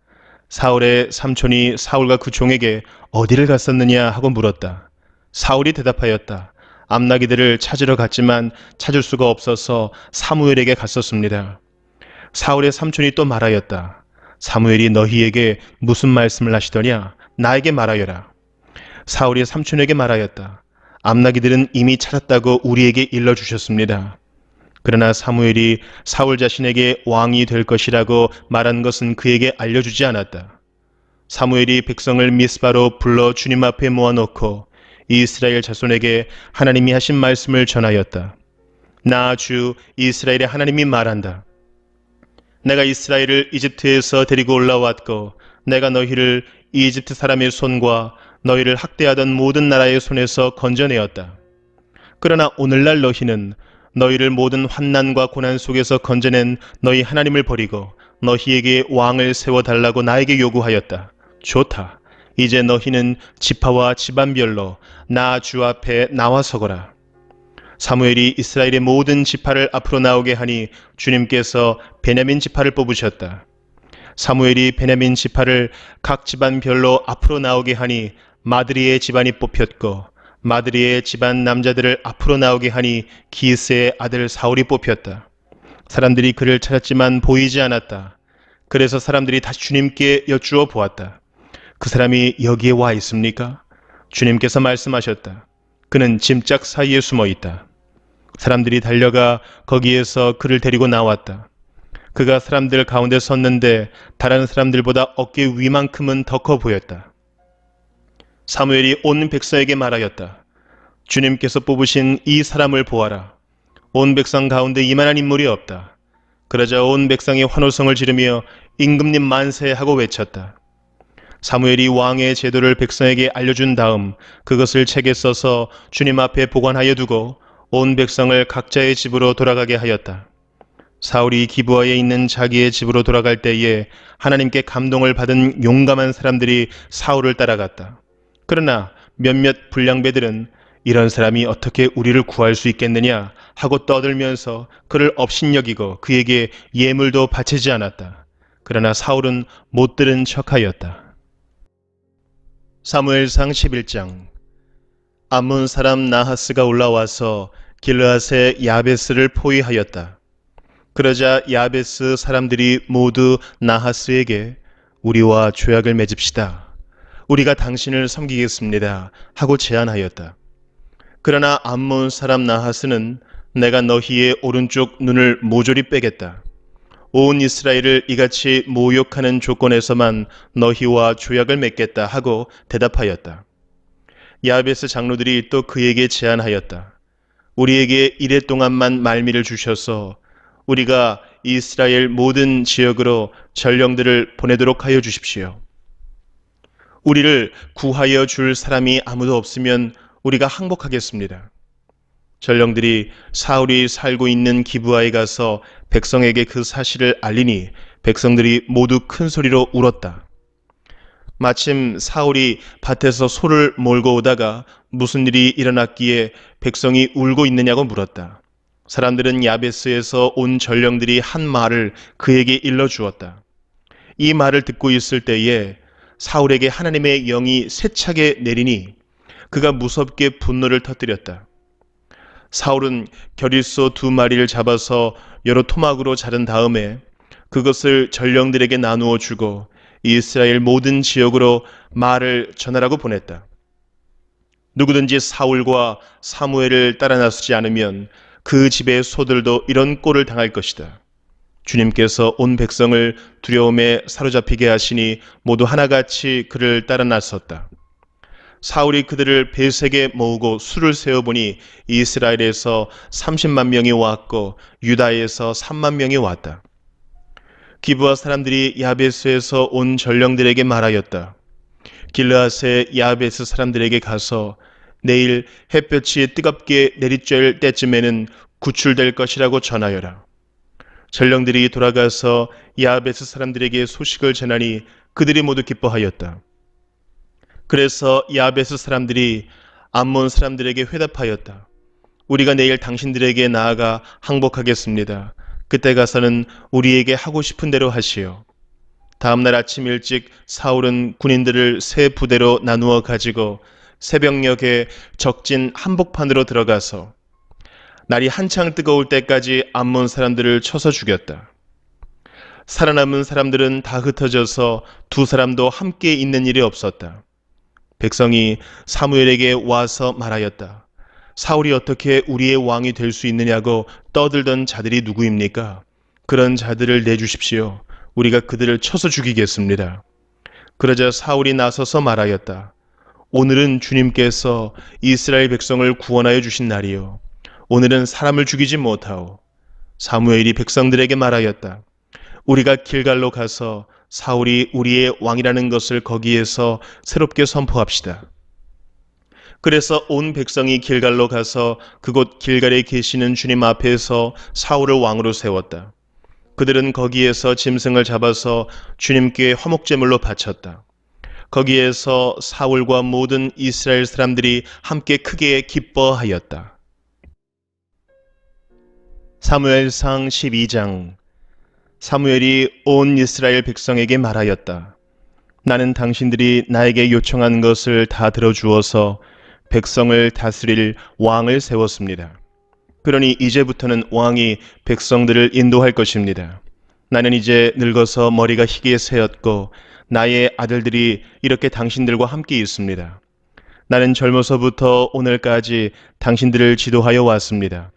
Speaker 1: 사울의 삼촌이 사울과 그 종에게 어디를 갔었느냐 하고 물었다. 사울이 대답하였다. 암나기들을 찾으러 갔지만 찾을 수가 없어서 사무엘에게 갔었습니다. 사울의 삼촌이 또 말하였다. 사무엘이 너희에게 무슨 말씀을 하시더냐? 나에게 말하여라. 사울이 삼촌에게 말하였다. 암나기들은 이미 찾았다고 우리에게 일러주셨습니다. 그러나 사무엘이 사울 자신에게 왕이 될 것이라고 말한 것은 그에게 알려주지 않았다. 사무엘이 백성을 미스바로 불러 주님 앞에 모아놓고 이스라엘 자손에게 하나님이 하신 말씀을 전하였다. 나 주 이스라엘의 하나님이 말한다. 내가 이스라엘을 이집트에서 데리고 올라왔고 내가 너희를 이집트 사람의 손과 너희를 학대하던 모든 나라의 손에서 건져내었다. 그러나 오늘날 너희는 너희를 모든 환난과 고난 속에서 건져낸 너희 하나님을 버리고 너희에게 왕을 세워달라고 나에게 요구하였다. 좋다. 이제 너희는 지파와 집안별로 나 주 앞에 나와 서거라. 사무엘이 이스라엘의 모든 지파를 앞으로 나오게 하니 주님께서 베냐민 지파를 뽑으셨다. 사무엘이 베냐민 지파를 각 집안별로 앞으로 나오게 하니 마드리의 집안이 뽑혔고 마드리의 집안 남자들을 앞으로 나오게 하니 기스의 아들 사울이 뽑혔다. 사람들이 그를 찾았지만 보이지 않았다. 그래서 사람들이 다시 주님께 여쭈어 보았다. 그 사람이 여기에 와 있습니까? 주님께서 말씀하셨다. 그는 짐짝 사이에 숨어 있다. 사람들이 달려가 거기에서 그를 데리고 나왔다. 그가 사람들 가운데 섰는데 다른 사람들보다 어깨 위만큼은 더 커 보였다. 사무엘이 온 백성에게 말하였다. 주님께서 뽑으신 이 사람을 보아라. 온 백성 가운데 이만한 인물이 없다. 그러자 온 백성이 환호성을 지르며 임금님 만세 하고 외쳤다. 사무엘이 왕의 제도를 백성에게 알려준 다음 그것을 책에 써서 주님 앞에 보관하여 두고 온 백성을 각자의 집으로 돌아가게 하였다. 사울이 기브아에 있는 자기의 집으로 돌아갈 때에 하나님께 감동을 받은 용감한 사람들이 사울을 따라갔다. 그러나 몇몇 불량배들은 이런 사람이 어떻게 우리를 구할 수 있겠느냐 하고 떠들면서 그를 업신여기고 그에게 예물도 바치지 않았다. 그러나 사울은 못 들은 척하였다. 사무엘상 11장. 암몬 사람 나하스가 올라와서 길르앗의 야베스를 포위하였다. 그러자 야베스 사람들이 모두 나하스에게 우리와 조약을 맺읍시다. 우리가 당신을 섬기겠습니다. 하고 제안하였다. 그러나 암몬 사람 나하스는 내가 너희의 오른쪽 눈을 모조리 빼겠다. 온 이스라엘을 이같이 모욕하는 조건에서만 너희와 조약을 맺겠다 하고 대답하였다. 야베스 장로들이 또 그에게 제안하였다. 우리에게 이래 동안만 말미를 주셔서 우리가 이스라엘 모든 지역으로 전령들을 보내도록 하여 주십시오. 우리를 구하여 줄 사람이 아무도 없으면 우리가 항복하겠습니다. 전령들이 사울이 살고 있는 기브아에 가서 백성에게 그 사실을 알리니 백성들이 모두 큰 소리로 울었다. 마침 사울이 밭에서 소를 몰고 오다가 무슨 일이 일어났기에 백성이 울고 있느냐고 물었다. 사람들은 야베스에서 온 전령들이 한 말을 그에게 일러주었다. 이 말을 듣고 있을 때에 사울에게 하나님의 영이 세차게 내리니 그가 무섭게 분노를 터뜨렸다. 사울은 겨릿소 2마리를 잡아서 여러 토막으로 자른 다음에 그것을 전령들에게 나누어 주고 이스라엘 모든 지역으로 말을 전하라고 보냈다. 누구든지 사울과 사무엘을 따라 나서지 않으면 그 집의 소들도 이런 꼴을 당할 것이다. 주님께서 온 백성을 두려움에 사로잡히게 하시니 모두 하나같이 그를 따라 나섰다. 사울이 그들을 베색에 모으고 수를 세어보니 이스라엘에서 30만 명이 왔고 유다에서 3만 명이 왔다. 기브아 사람들이 야베스에서 온 전령들에게 말하였다. 길르앗의 야베스 사람들에게 가서 내일 햇볕이 뜨겁게 내리쬐을 때쯤에는 구출될 것이라고 전하여라. 전령들이 돌아가서 야베스 사람들에게 소식을 전하니 그들이 모두 기뻐하였다. 그래서 야베스 사람들이 암몬 사람들에게 회답하였다. 우리가 내일 당신들에게 나아가 항복하겠습니다. 그때 가서는 우리에게 하고 싶은 대로 하시오. 다음 날 아침 일찍 사울은 군인들을 세 부대로 나누어 가지고 새벽녘에 적진 한복판으로 들어가서 날이 한창 뜨거울 때까지 암몬 사람들을 쳐서 죽였다. 살아남은 사람들은 다 흩어져서 두 사람도 함께 있는 일이 없었다. 백성이 사무엘에게 와서 말하였다. 사울이 어떻게 우리의 왕이 될 수 있느냐고 떠들던 자들이 누구입니까? 그런 자들을 내주십시오. 우리가 그들을 쳐서 죽이겠습니다. 그러자 사울이 나서서 말하였다. 오늘은 주님께서 이스라엘 백성을 구원하여 주신 날이요. 오늘은 사람을 죽이지 못하오. 사무엘이 백성들에게 말하였다. 우리가 길갈로 가서 사울이 우리의 왕이라는 것을 거기에서 새롭게 선포합시다. 그래서 온 백성이 길갈로 가서 그곳 길갈에 계시는 주님 앞에서 사울을 왕으로 세웠다. 그들은 거기에서 짐승을 잡아서 주님께 화목제물로 바쳤다. 거기에서 사울과 모든 이스라엘 사람들이 함께 크게 기뻐하였다. 사무엘상 12장. 사무엘이 온 이스라엘 백성에게 말하였다. 나는 당신들이 나에게 요청한 것을 다 들어주어서 백성을 다스릴 왕을 세웠습니다. 그러니 이제부터는 왕이 백성들을 인도할 것입니다. 나는 이제 늙어서 머리가 희게 새었고 나의 아들들이 이렇게 당신들과 함께 있습니다. 나는 젊어서부터 오늘까지 당신들을 지도하여 왔습니다.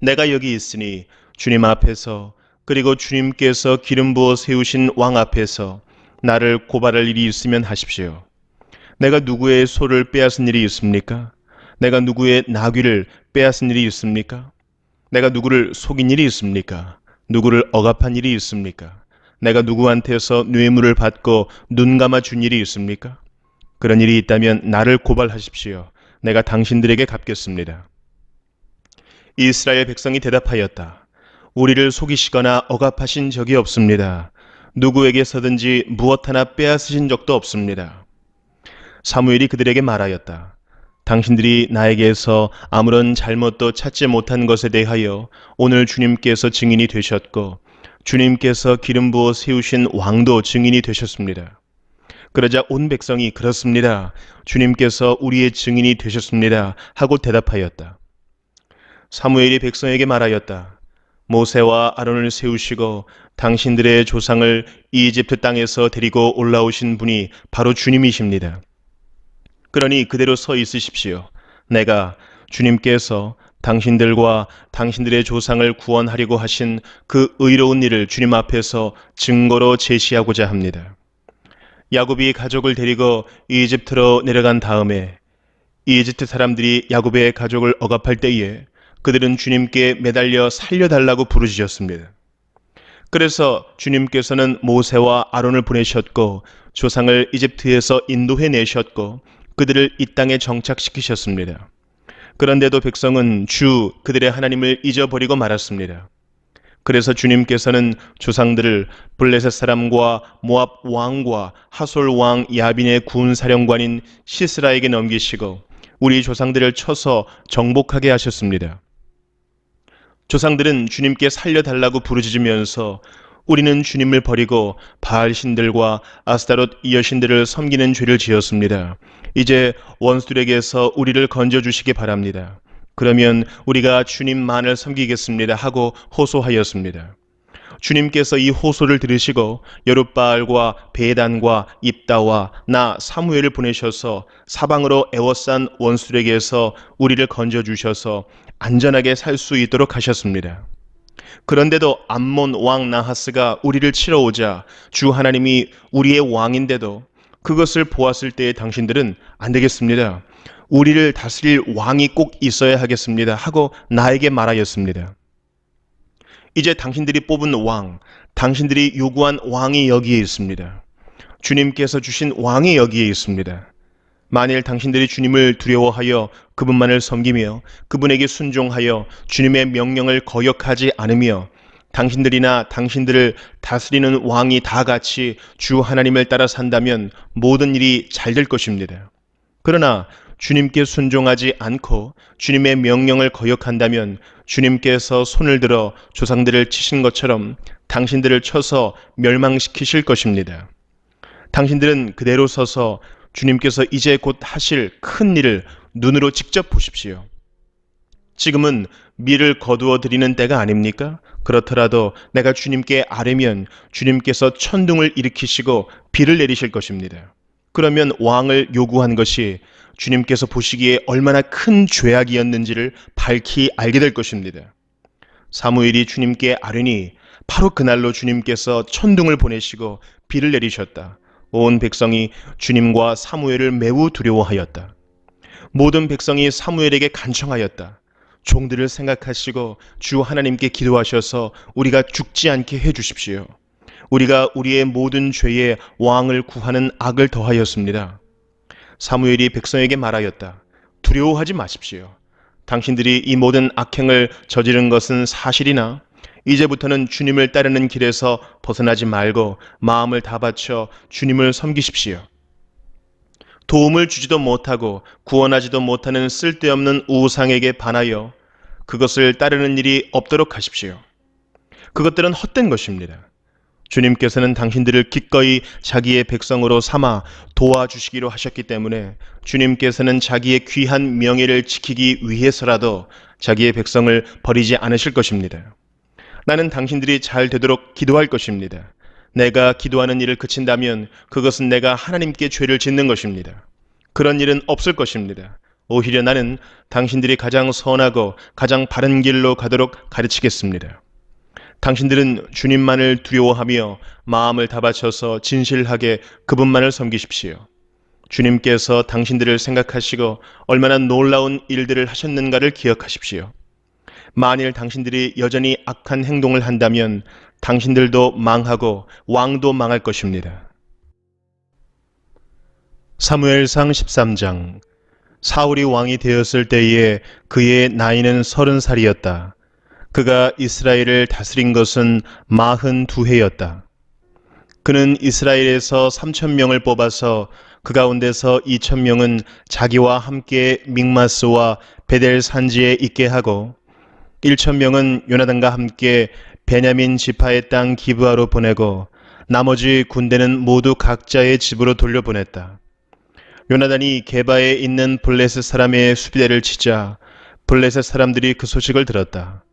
Speaker 1: 내가 여기 있으니 주님 앞에서 그리고 주님께서 기름 부어 세우신 왕 앞에서 나를 고발할 일이 있으면 하십시오. 내가 누구의 소를 빼앗은 일이 있습니까? 내가 누구의 나귀를 빼앗은 일이 있습니까? 내가 누구를 속인 일이 있습니까? 누구를 억압한 일이 있습니까? 내가 누구한테서 뇌물을 받고 눈 감아 준 일이 있습니까? 그런 일이 있다면 나를 고발하십시오. 내가 당신들에게 갚겠습니다. 이스라엘 백성이 대답하였다. 우리를 속이시거나 억압하신 적이 없습니다. 누구에게서든지 무엇 하나 빼앗으신 적도 없습니다. 사무엘이 그들에게 말하였다. 당신들이 나에게서 아무런 잘못도 찾지 못한 것에 대하여 오늘 주님께서 증인이 되셨고 주님께서 기름 부어 세우신 왕도 증인이 되셨습니다. 그러자 온 백성이 그렇습니다. 주님께서 우리의 증인이 되셨습니다. 하고 대답하였다. 사무엘이 백성에게 말하였다. 모세와 아론을 세우시고 당신들의 조상을 이집트 땅에서 데리고 올라오신 분이 바로 주님이십니다. 그러니 그대로 서 있으십시오. 내가 주님께서 당신들과 당신들의 조상을 구원하려고 하신 그 의로운 일을 주님 앞에서 증거로 제시하고자 합니다. 야곱이 가족을 데리고 이집트로 내려간 다음에 이집트 사람들이 야곱의 가족을 억압할 때에 그들은 주님께 매달려 살려달라고 부르짖었습니다. 그래서 주님께서는 모세와 아론을 보내셨고 조상을 이집트에서 인도해내셨고 그들을 이 땅에 정착시키셨습니다. 그런데도 백성은 그들의 하나님을 잊어버리고 말았습니다. 그래서 주님께서는 조상들을 블레셋 사람과 모압 왕과 하솔 왕 야빈의 군 사령관인 시스라에게 넘기시고 우리 조상들을 쳐서 정복하게 하셨습니다. 조상들은 주님께 살려달라고 부르짖으면서 우리는 주님을 버리고 바알 신들과 아스타롯 여신들을 섬기는 죄를 지었습니다. 이제 원수들에게서 우리를 건져주시기 바랍니다. 그러면 우리가 주님만을 섬기겠습니다 하고 호소하였습니다. 주님께서 이 호소를 들으시고 여룻바알과 베단과 입다와 나 사무엘을 보내셔서 사방으로 애워싼 원수들에게서 우리를 건져주셔서 안전하게 살 수 있도록 하셨습니다. 그런데도 암몬 왕 나하스가 우리를 치러 오자 주 하나님이 우리의 왕인데도 그것을 보았을 때의 당신들은 안 되겠습니다. 우리를 다스릴 왕이 꼭 있어야 하겠습니다 하고 나에게 말하였습니다. 이제 당신들이 뽑은 왕, 당신들이 요구한 왕이 여기에 있습니다. 주님께서 주신 왕이 여기에 있습니다. 만일 당신들이 주님을 두려워하여 그분만을 섬기며 그분에게 순종하여 주님의 명령을 거역하지 않으며 당신들이나 당신들을 다스리는 왕이 다 같이 주 하나님을 따라 산다면 모든 일이 잘 될 것입니다. 그러나 주님께 순종하지 않고 주님의 명령을 거역한다면 주님께서 손을 들어 조상들을 치신 것처럼 당신들을 쳐서 멸망시키실 것입니다. 당신들은 그대로 서서 주님께서 이제 곧 하실 큰 일을 눈으로 직접 보십시오. 지금은 밀을 거두어 드리는 때가 아닙니까? 그렇더라도 내가 주님께 아뢰면 주님께서 천둥을 일으키시고 비를 내리실 것입니다. 그러면 왕을 요구한 것이 주님께서 보시기에 얼마나 큰 죄악이었는지를 밝히 알게 될 것입니다. 사무엘이 주님께 아뢰니 바로 그날로 주님께서 천둥을 보내시고 비를 내리셨다. 온 백성이 주님과 사무엘을 매우 두려워하였다. 모든 백성이 사무엘에게 간청하였다. 종들을 생각하시고 주 하나님께 기도하셔서 우리가 죽지 않게 해주십시오. 우리가 우리의 모든 죄에 왕을 구하는 악을 더하였습니다. 사무엘이 백성에게 말하였다. 두려워하지 마십시오. 당신들이 이 모든 악행을 저지른 것은 사실이나 이제부터는 주님을 따르는 길에서 벗어나지 말고 마음을 다 바쳐 주님을 섬기십시오. 도움을 주지도 못하고 구원하지도 못하는 쓸데없는 우상에게 반하여 그것을 따르는 일이 없도록 하십시오. 그것들은 헛된 것입니다. 주님께서는 당신들을 기꺼이 자기의 백성으로 삼아 도와주시기로 하셨기 때문에 주님께서는 자기의 귀한 명예를 지키기 위해서라도 자기의 백성을 버리지 않으실 것입니다. 나는 당신들이 잘 되도록 기도할 것입니다. 내가 기도하는 일을 그친다면 그것은 내가 하나님께 죄를 짓는 것입니다. 그런 일은 없을 것입니다. 오히려 나는 당신들이 가장 선하고 가장 바른 길로 가도록 가르치겠습니다. 당신들은 주님만을 두려워하며 마음을 다 바쳐서 진실하게 그분만을 섬기십시오. 주님께서 당신들을 생각하시고 얼마나 놀라운 일들을 하셨는가를 기억하십시오. 만일 당신들이 여전히 악한 행동을 한다면 당신들도 망하고 왕도 망할 것입니다. 사무엘상 13장. 사울이 왕이 되었을 때에 그의 나이는 30살이었다. 그가 이스라엘을 다스린 것은 42해였다. 그는 이스라엘에서 3,000명을 뽑아서 그 가운데서 2,000명은 자기와 함께 믹마스와 베델 산지에 있게 하고 1,000명은 요나단과 함께 베냐민 지파의 땅 기브아로 보내고 나머지 군대는 모두 각자의 집으로 돌려보냈다. 요나단이 게바에 있는 블레셋 사람의 수비대를 치자 블레셋 사람들이 그 소식을 들었다.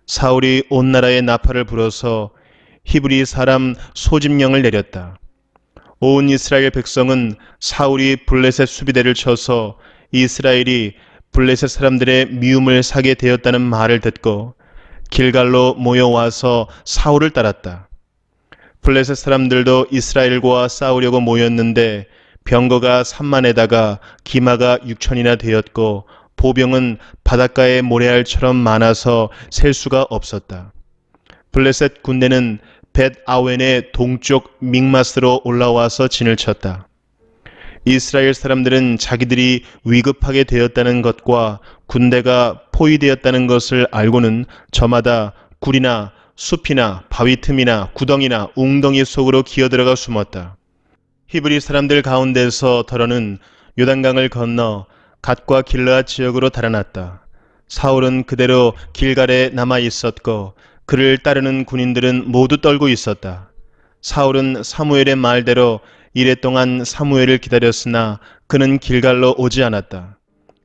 Speaker 1: 사울이 온 나라에 나팔을 불어서 히브리 사람 소집령을 내렸다. 온 이스라엘 백성은 사울이 블레셋 수비대를 쳐서 이스라엘이 블레셋 사람들의 미움을 사게 되었다는 말을 듣고 길갈로 모여와서 사울을 따랐다. 블레셋 사람들도 이스라엘과 싸우려고 모였는데 병거가 3만에다가 기마가 6천이나 되었고 보병은 바닷가의 모래알처럼 많아서 셀 수가 없었다. 블레셋 군대는 벳 아웬의 동쪽 믹마스로 올라와서 진을 쳤다. 이스라엘 사람들은 자기들이 위급하게 되었다는 것과 군대가 포위되었다는 것을 알고는 저마다 굴이나 숲이나 바위 틈이나 구덩이나 웅덩이 속으로 기어들어가 숨었다. 히브리 사람들 가운데서 더러는 요단강을 건너 갓과 길르앗 지역으로 달아났다. 사울은 그대로 길갈에 남아 있었고 그를 따르는 군인들은 모두 떨고 있었다. 사울은 사무엘의 말대로 이랫동안 사무엘을 기다렸으나 그는 길갈로 오지 않았다.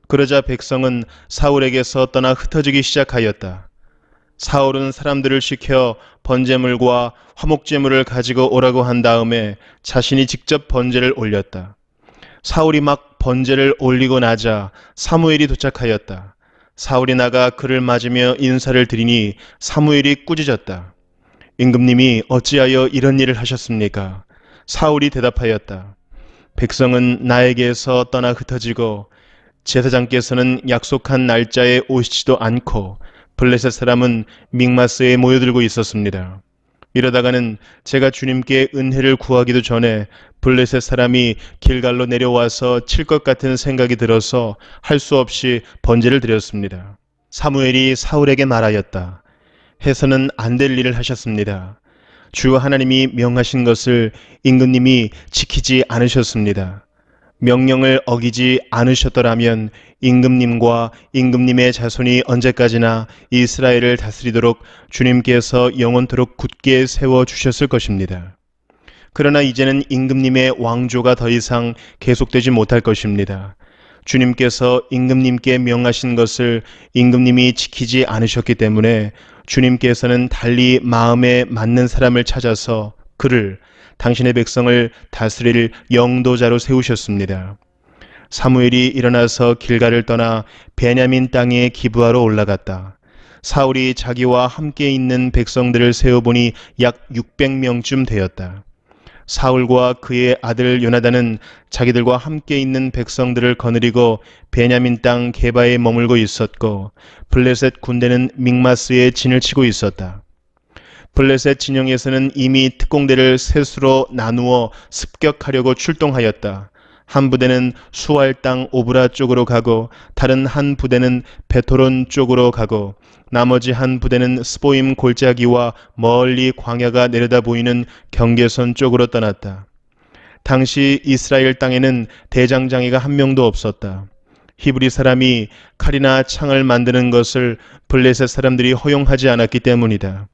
Speaker 1: 그러자 백성은 사울에게서 떠나 흩어지기 시작하였다. 사울은 사람들을 시켜 번제물과 화목제물을 가지고 오라고 한 다음에 자신이 직접 번제를 올렸다. 사울이 막 번제를 올리고 나자 사무엘이 도착하였다. 사울이 나가 그를 맞으며 인사를 드리니 사무엘이 꾸짖었다. 임금님이 어찌하여 이런 일을 하셨습니까? 사울이 대답하였다. 백성은 나에게서 떠나 흩어지고 제사장께서는 약속한 날짜에 오시지도 않고 블레셋 사람은 믹마스에 모여들고 있었습니다. 이러다가는 제가 주님께 은혜를 구하기도 전에 블레셋 사람이 길갈로 내려와서 칠 것 같은 생각이 들어서 할 수 없이 번제를 드렸습니다. 사무엘이 사울에게 말하였다. 해서는 안 될 일을 하셨습니다. 주 하나님이 명하신 것을 임금님이 지키지 않으셨습니다. 명령을 어기지 않으셨더라면 임금님과 임금님의 자손이 언제까지나 이스라엘을 다스리도록 주님께서 영원토록 굳게 세워주셨을 것입니다. 그러나 이제는 임금님의 왕조가 더 이상 계속되지 못할 것입니다. 주님께서 임금님께 명하신 것을 임금님이 지키지 않으셨기 때문에 주님께서는 달리 마음에 맞는 사람을 찾아서 그를, 당신의 백성을 다스릴 영도자로 세우셨습니다. 사무엘이 일어나서 길가를 떠나 베냐민 땅에 기브아로 올라갔다. 사울이 자기와 함께 있는 백성들을 세어보니 약 600명쯤 되었다. 사울과 그의 아들 요나단은 자기들과 함께 있는 백성들을 거느리고 베냐민 땅 게바에 머물고 있었고, 블레셋 군대는 믹마스에 진을 치고 있었다. 블레셋 진영에서는 이미 특공대를 셋으로 나누어 습격하려고 출동하였다. 한 부대는 수알 땅 오브라 쪽으로 가고, 다른 한 부대는 베토론 쪽으로 가고, 나머지 한 부대는 스보임 골짜기와 멀리 광야가 내려다 보이는 경계선 쪽으로 떠났다. 당시 이스라엘 땅에는 대장장이가 한 명도 없었다. 히브리 사람이 칼이나 창을 만드는 것을 블레셋 사람들이 허용하지 않았기 때문이다.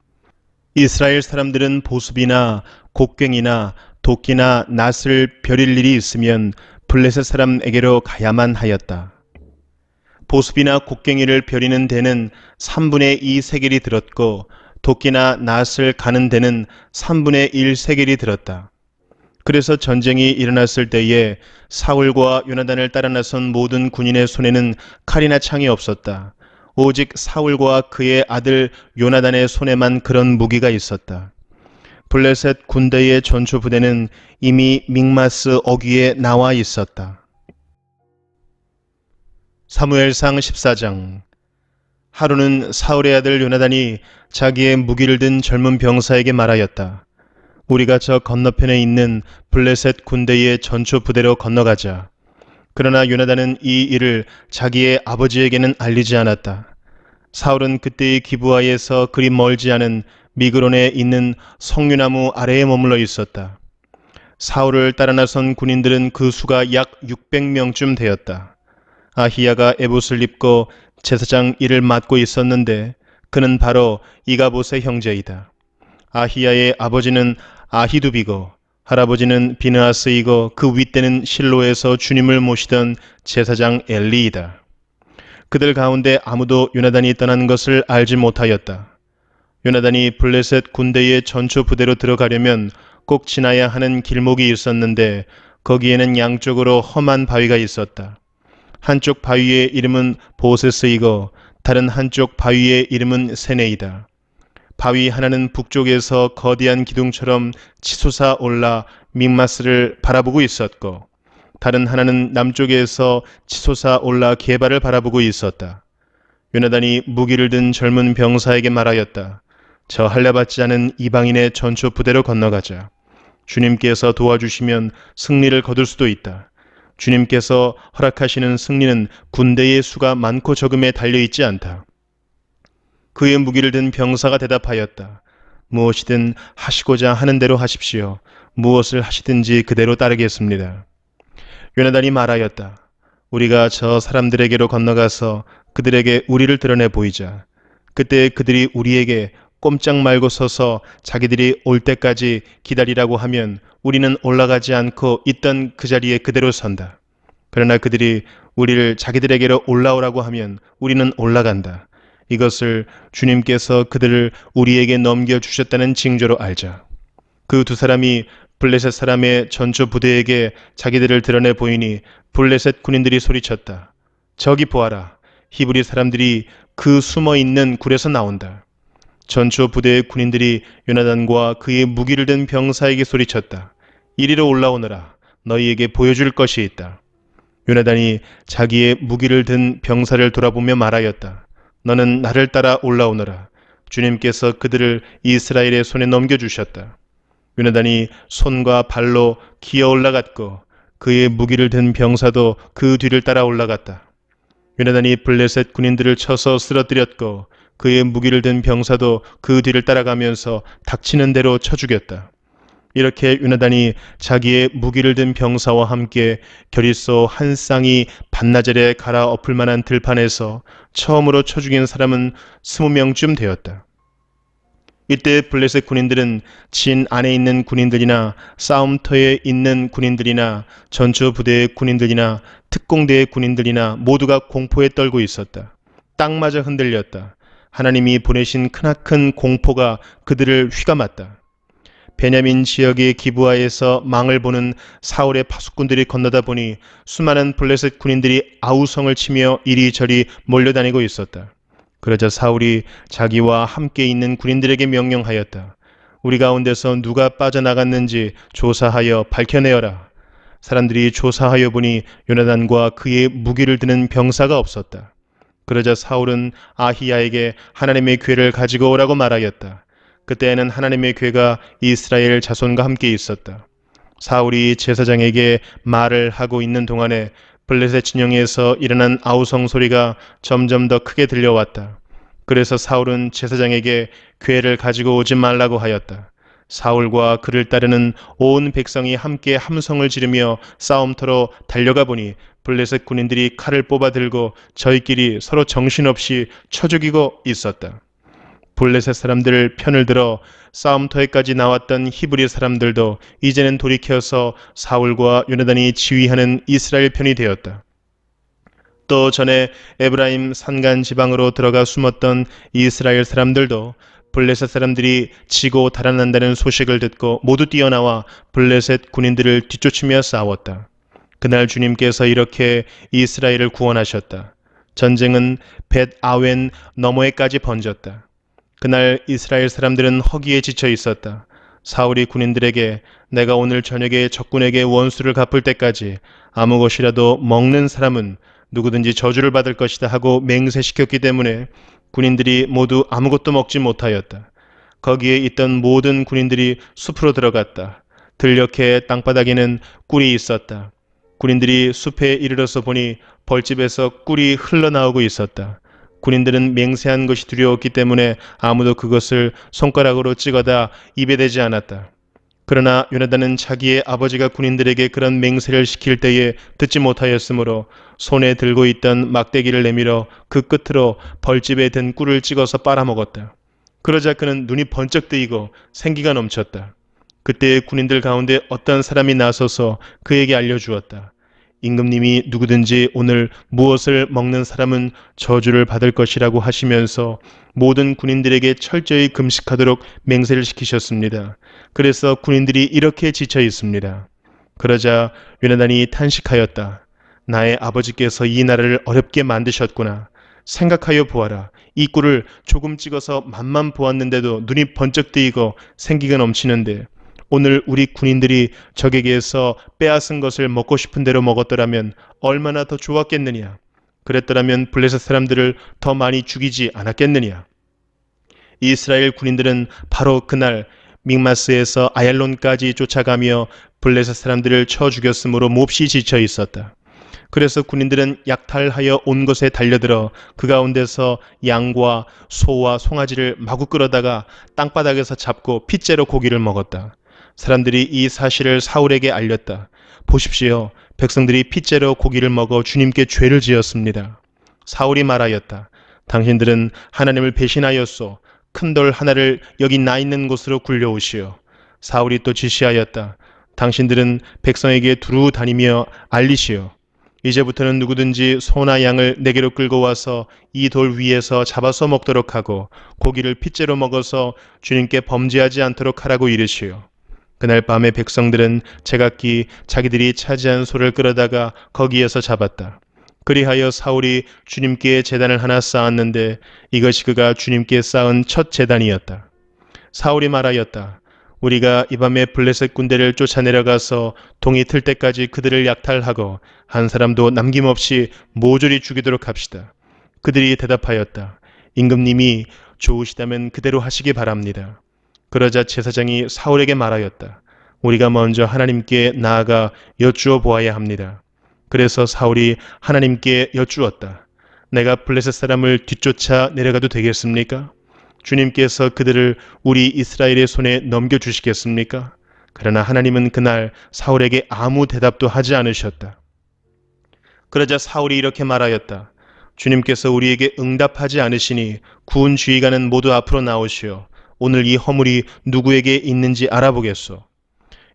Speaker 1: 이스라엘 사람들은 보습이나 곡괭이나 도끼나 낫을 벼릴 일이 있으면 블레셋 사람에게로 가야만 하였다. 보습이나 곡괭이를 벼리는 데는 3분의 2 세겔이 들었고, 도끼나 낫을 가는 데는 3분의 1 세겔이 들었다. 그래서 전쟁이 일어났을 때에 사울과 요나단을 따라 나선 모든 군인의 손에는 칼이나 창이 없었다. 오직 사울과 그의 아들 요나단의 손에만 그런 무기가 있었다. 블레셋 군대의 전초 부대는 이미 믹마스 어귀에 나와 있었다. 사무엘상 14장. 하루는 사울의 아들 요나단이 자기의 무기를 든 젊은 병사에게 말하였다. 우리가 저 건너편에 있는 블레셋 군대의 전초 부대로 건너가자. 그러나 요나단은 이 일을 자기의 아버지에게는 알리지 않았다. 사울은 그때의 기브아에서 그리 멀지 않은 미그론에 있는 석류나무 아래에 머물러 있었다. 사울을 따라 나선 군인들은 그 수가 약 600명쯤 되었다. 아히야가 에봇을 입고 제사장 일을 맡고 있었는데 그는 바로 이가봇의 형제이다. 아히야의 아버지는 아히두비고 할아버지는 비느하스이고 그 윗대는 실로에서 주님을 모시던 제사장 엘리이다. 그들 가운데 아무도 요나단이 떠난 것을 알지 못하였다. 요나단이 블레셋 군대의 전초 부대로 들어가려면 꼭 지나야 하는 길목이 있었는데 거기에는 양쪽으로 험한 바위가 있었다. 한쪽 바위의 이름은 보세스이고 다른 한쪽 바위의 이름은 세네이다. 바위 하나는 북쪽에서 거대한 기둥처럼 치솟아 올라 믹마스를 바라보고 있었고, 다른 하나는 남쪽에서 치솟아 올라 게바를 바라보고 있었다. 요나단이 무기를 든 젊은 병사에게 말하였다. 저 할례받지 않은 이방인의 전초 부대로 건너가자. 주님께서 도와주시면 승리를 거둘 수도 있다. 주님께서 허락하시는 승리는 군대의 수가 많고 적음에 달려있지 않다. 그의 무기를 든 병사가 대답하였다. 무엇이든 하시고자 하는 대로 하십시오. 무엇을 하시든지 그대로 따르겠습니다. 요나단이 말하였다. 우리가 저 사람들에게로 건너가서 그들에게 우리를 드러내 보이자. 그때 그들이 우리에게 꼼짝 말고 서서 자기들이 올 때까지 기다리라고 하면 우리는 올라가지 않고 있던 그 자리에 그대로 선다. 그러나 그들이 우리를 자기들에게로 올라오라고 하면 우리는 올라간다. 이것을 주님께서 그들을 우리에게 넘겨주셨다는 징조로 알자. 그 두 사람이 블레셋 사람의 전초 부대에게 자기들을 드러내 보이니 블레셋 군인들이 소리쳤다. 저기 보아라. 히브리 사람들이 그 숨어있는 굴에서 나온다. 전초 부대의 군인들이 요나단과 그의 무기를 든 병사에게 소리쳤다. 이리로 올라오너라. 너희에게 보여줄 것이 있다. 요나단이 자기의 무기를 든 병사를 돌아보며 말하였다. 너는 나를 따라 올라오너라. 주님께서 그들을 이스라엘의 손에 넘겨주셨다. 요나단이 손과 발로 기어 올라갔고 그의 무기를 든 병사도 그 뒤를 따라 올라갔다. 요나단이 블레셋 군인들을 쳐서 쓰러뜨렸고 그의 무기를 든 병사도 그 뒤를 따라가면서 닥치는 대로 쳐 죽였다. 이렇게 요나단이 자기의 무기를 든 병사와 함께 결의소 한 쌍이 반나절에 갈아 엎을 만한 들판에서 처음으로 쳐 죽인 사람은 20명쯤 되었다. 이때 블레셋 군인들은 진 안에 있는 군인들이나 싸움터에 있는 군인들이나 전투 부대의 군인들이나 특공대의 군인들이나 모두가 공포에 떨고 있었다. 땅마저 흔들렸다. 하나님이 보내신 크나큰 공포가 그들을 휘감았다. 베냐민 지역의 기브아에서 망을 보는 사울의 파수꾼들이 건너다 보니 수많은 블레셋 군인들이 아우성을 치며 이리저리 몰려다니고 있었다. 그러자 사울이 자기와 함께 있는 군인들에게 명령하였다. 우리 가운데서 누가 빠져나갔는지 조사하여 밝혀내어라. 사람들이 조사하여 보니 요나단과 그의 무기를 드는 병사가 없었다. 그러자 사울은 아히야에게 하나님의 궤를 가지고 오라고 말하였다. 그때에는 하나님의 궤가 이스라엘 자손과 함께 있었다. 사울이 제사장에게 말을 하고 있는 동안에 블레셋 진영에서 일어난 아우성 소리가 점점 더 크게 들려왔다. 그래서 사울은 제사장에게 궤를 가지고 오지 말라고 하였다. 사울과 그를 따르는 온 백성이 함께 함성을 지르며 싸움터로 달려가 보니 블레셋 군인들이 칼을 뽑아 들고 저희끼리 서로 정신없이 쳐 죽이고 있었다. 블레셋 사람들 편을 들어 싸움터에까지 나왔던 히브리 사람들도 이제는 돌이켜서 사울과 요나단이 지휘하는 이스라엘 편이 되었다. 또 전에 에브라임 산간 지방으로 들어가 숨었던 이스라엘 사람들도 블레셋 사람들이 지고 달아난다는 소식을 듣고 모두 뛰어나와 블레셋 군인들을 뒤쫓으며 싸웠다. 그날 주님께서 이렇게 이스라엘을 구원하셨다. 전쟁은 벳 아웬 너머에까지 번졌다. 그날 이스라엘 사람들은 허기에 지쳐 있었다. 사울이 군인들에게 내가 오늘 저녁에 적군에게 원수를 갚을 때까지 아무 것이라도 먹는 사람은 누구든지 저주를 받을 것이다 하고 맹세시켰기 때문에 군인들이 모두 아무것도 먹지 못하였다. 거기에 있던 모든 군인들이 숲으로 들어갔다. 들녘의 땅바닥에는 꿀이 있었다. 군인들이 숲에 이르러서 보니 벌집에서 꿀이 흘러나오고 있었다. 군인들은 맹세한 것이 두려웠기 때문에 아무도 그것을 손가락으로 찍어다 입에 대지 않았다. 그러나 요나단은 자기의 아버지가 군인들에게 그런 맹세를 시킬 때에 듣지 못하였으므로 손에 들고 있던 막대기를 내밀어 그 끝으로 벌집에 든 꿀을 찍어서 빨아먹었다. 그러자 그는 눈이 번쩍 뜨이고 생기가 넘쳤다. 그때 군인들 가운데 어떤 사람이 나서서 그에게 알려주었다. 임금님이 누구든지 오늘 무엇을 먹는 사람은 저주를 받을 것이라고 하시면서 모든 군인들에게 철저히 금식하도록 맹세를 시키셨습니다. 그래서 군인들이 이렇게 지쳐 있습니다. 그러자 요나단이 탄식하였다. 나의 아버지께서 이 나라를 어렵게 만드셨구나. 생각하여 보아라. 이 꿀을 조금 찍어서 맛만 보았는데도 눈이 번쩍 뜨이고 생기가 넘치는데 오늘 우리 군인들이 적에게서 빼앗은 것을 먹고 싶은 대로 먹었더라면 얼마나 더 좋았겠느냐. 그랬더라면 블레셋 사람들을 더 많이 죽이지 않았겠느냐. 이스라엘 군인들은 바로 그날 믹마스에서 아얄론까지 쫓아가며 블레셋 사람들을 쳐 죽였으므로 몹시 지쳐 있었다. 그래서 군인들은 약탈하여 온 것에 달려들어 그 가운데서 양과 소와 송아지를 마구 끌어다가 땅바닥에서 잡고 핏째로 고기를 먹었다. 사람들이 이 사실을 사울에게 알렸다. 보십시오. 백성들이 핏째로 고기를 먹어 주님께 죄를 지었습니다. 사울이 말하였다. 당신들은 하나님을 배신하였소. 큰 돌 하나를 여기 나 있는 곳으로 굴려오시오. 사울이 또 지시하였다. 당신들은 백성에게 두루 다니며 알리시오. 이제부터는 누구든지 소나 양을 내게로 끌고 와서 이 돌 위에서 잡아서 먹도록 하고 고기를 핏째로 먹어서 주님께 범죄하지 않도록 하라고 이르시오. 그날 밤에 백성들은 제각기 자기들이 차지한 소를 끌어다가 거기에서 잡았다. 그리하여 사울이 주님께 제단을 하나 쌓았는데 이것이 그가 주님께 쌓은 첫 제단이었다. 사울이 말하였다. 우리가 이 밤에 블레셋 군대를 쫓아내려가서 동이 틀 때까지 그들을 약탈하고 한 사람도 남김없이 모조리 죽이도록 합시다. 그들이 대답하였다. 임금님이 좋으시다면 그대로 하시기 바랍니다. 그러자 제사장이 사울에게 말하였다. 우리가 먼저 하나님께 나아가 여쭈어 보아야 합니다. 그래서 사울이 하나님께 여쭈었다. 내가 블레셋 사람을 뒤쫓아 내려가도 되겠습니까? 주님께서 그들을 우리 이스라엘의 손에 넘겨주시겠습니까? 그러나 하나님은 그날 사울에게 아무 대답도 하지 않으셨다. 그러자 사울이 이렇게 말하였다. 주님께서 우리에게 응답하지 않으시니 군 지휘관은 모두 앞으로 나오시오. 오늘 이 허물이 누구에게 있는지 알아보겠소.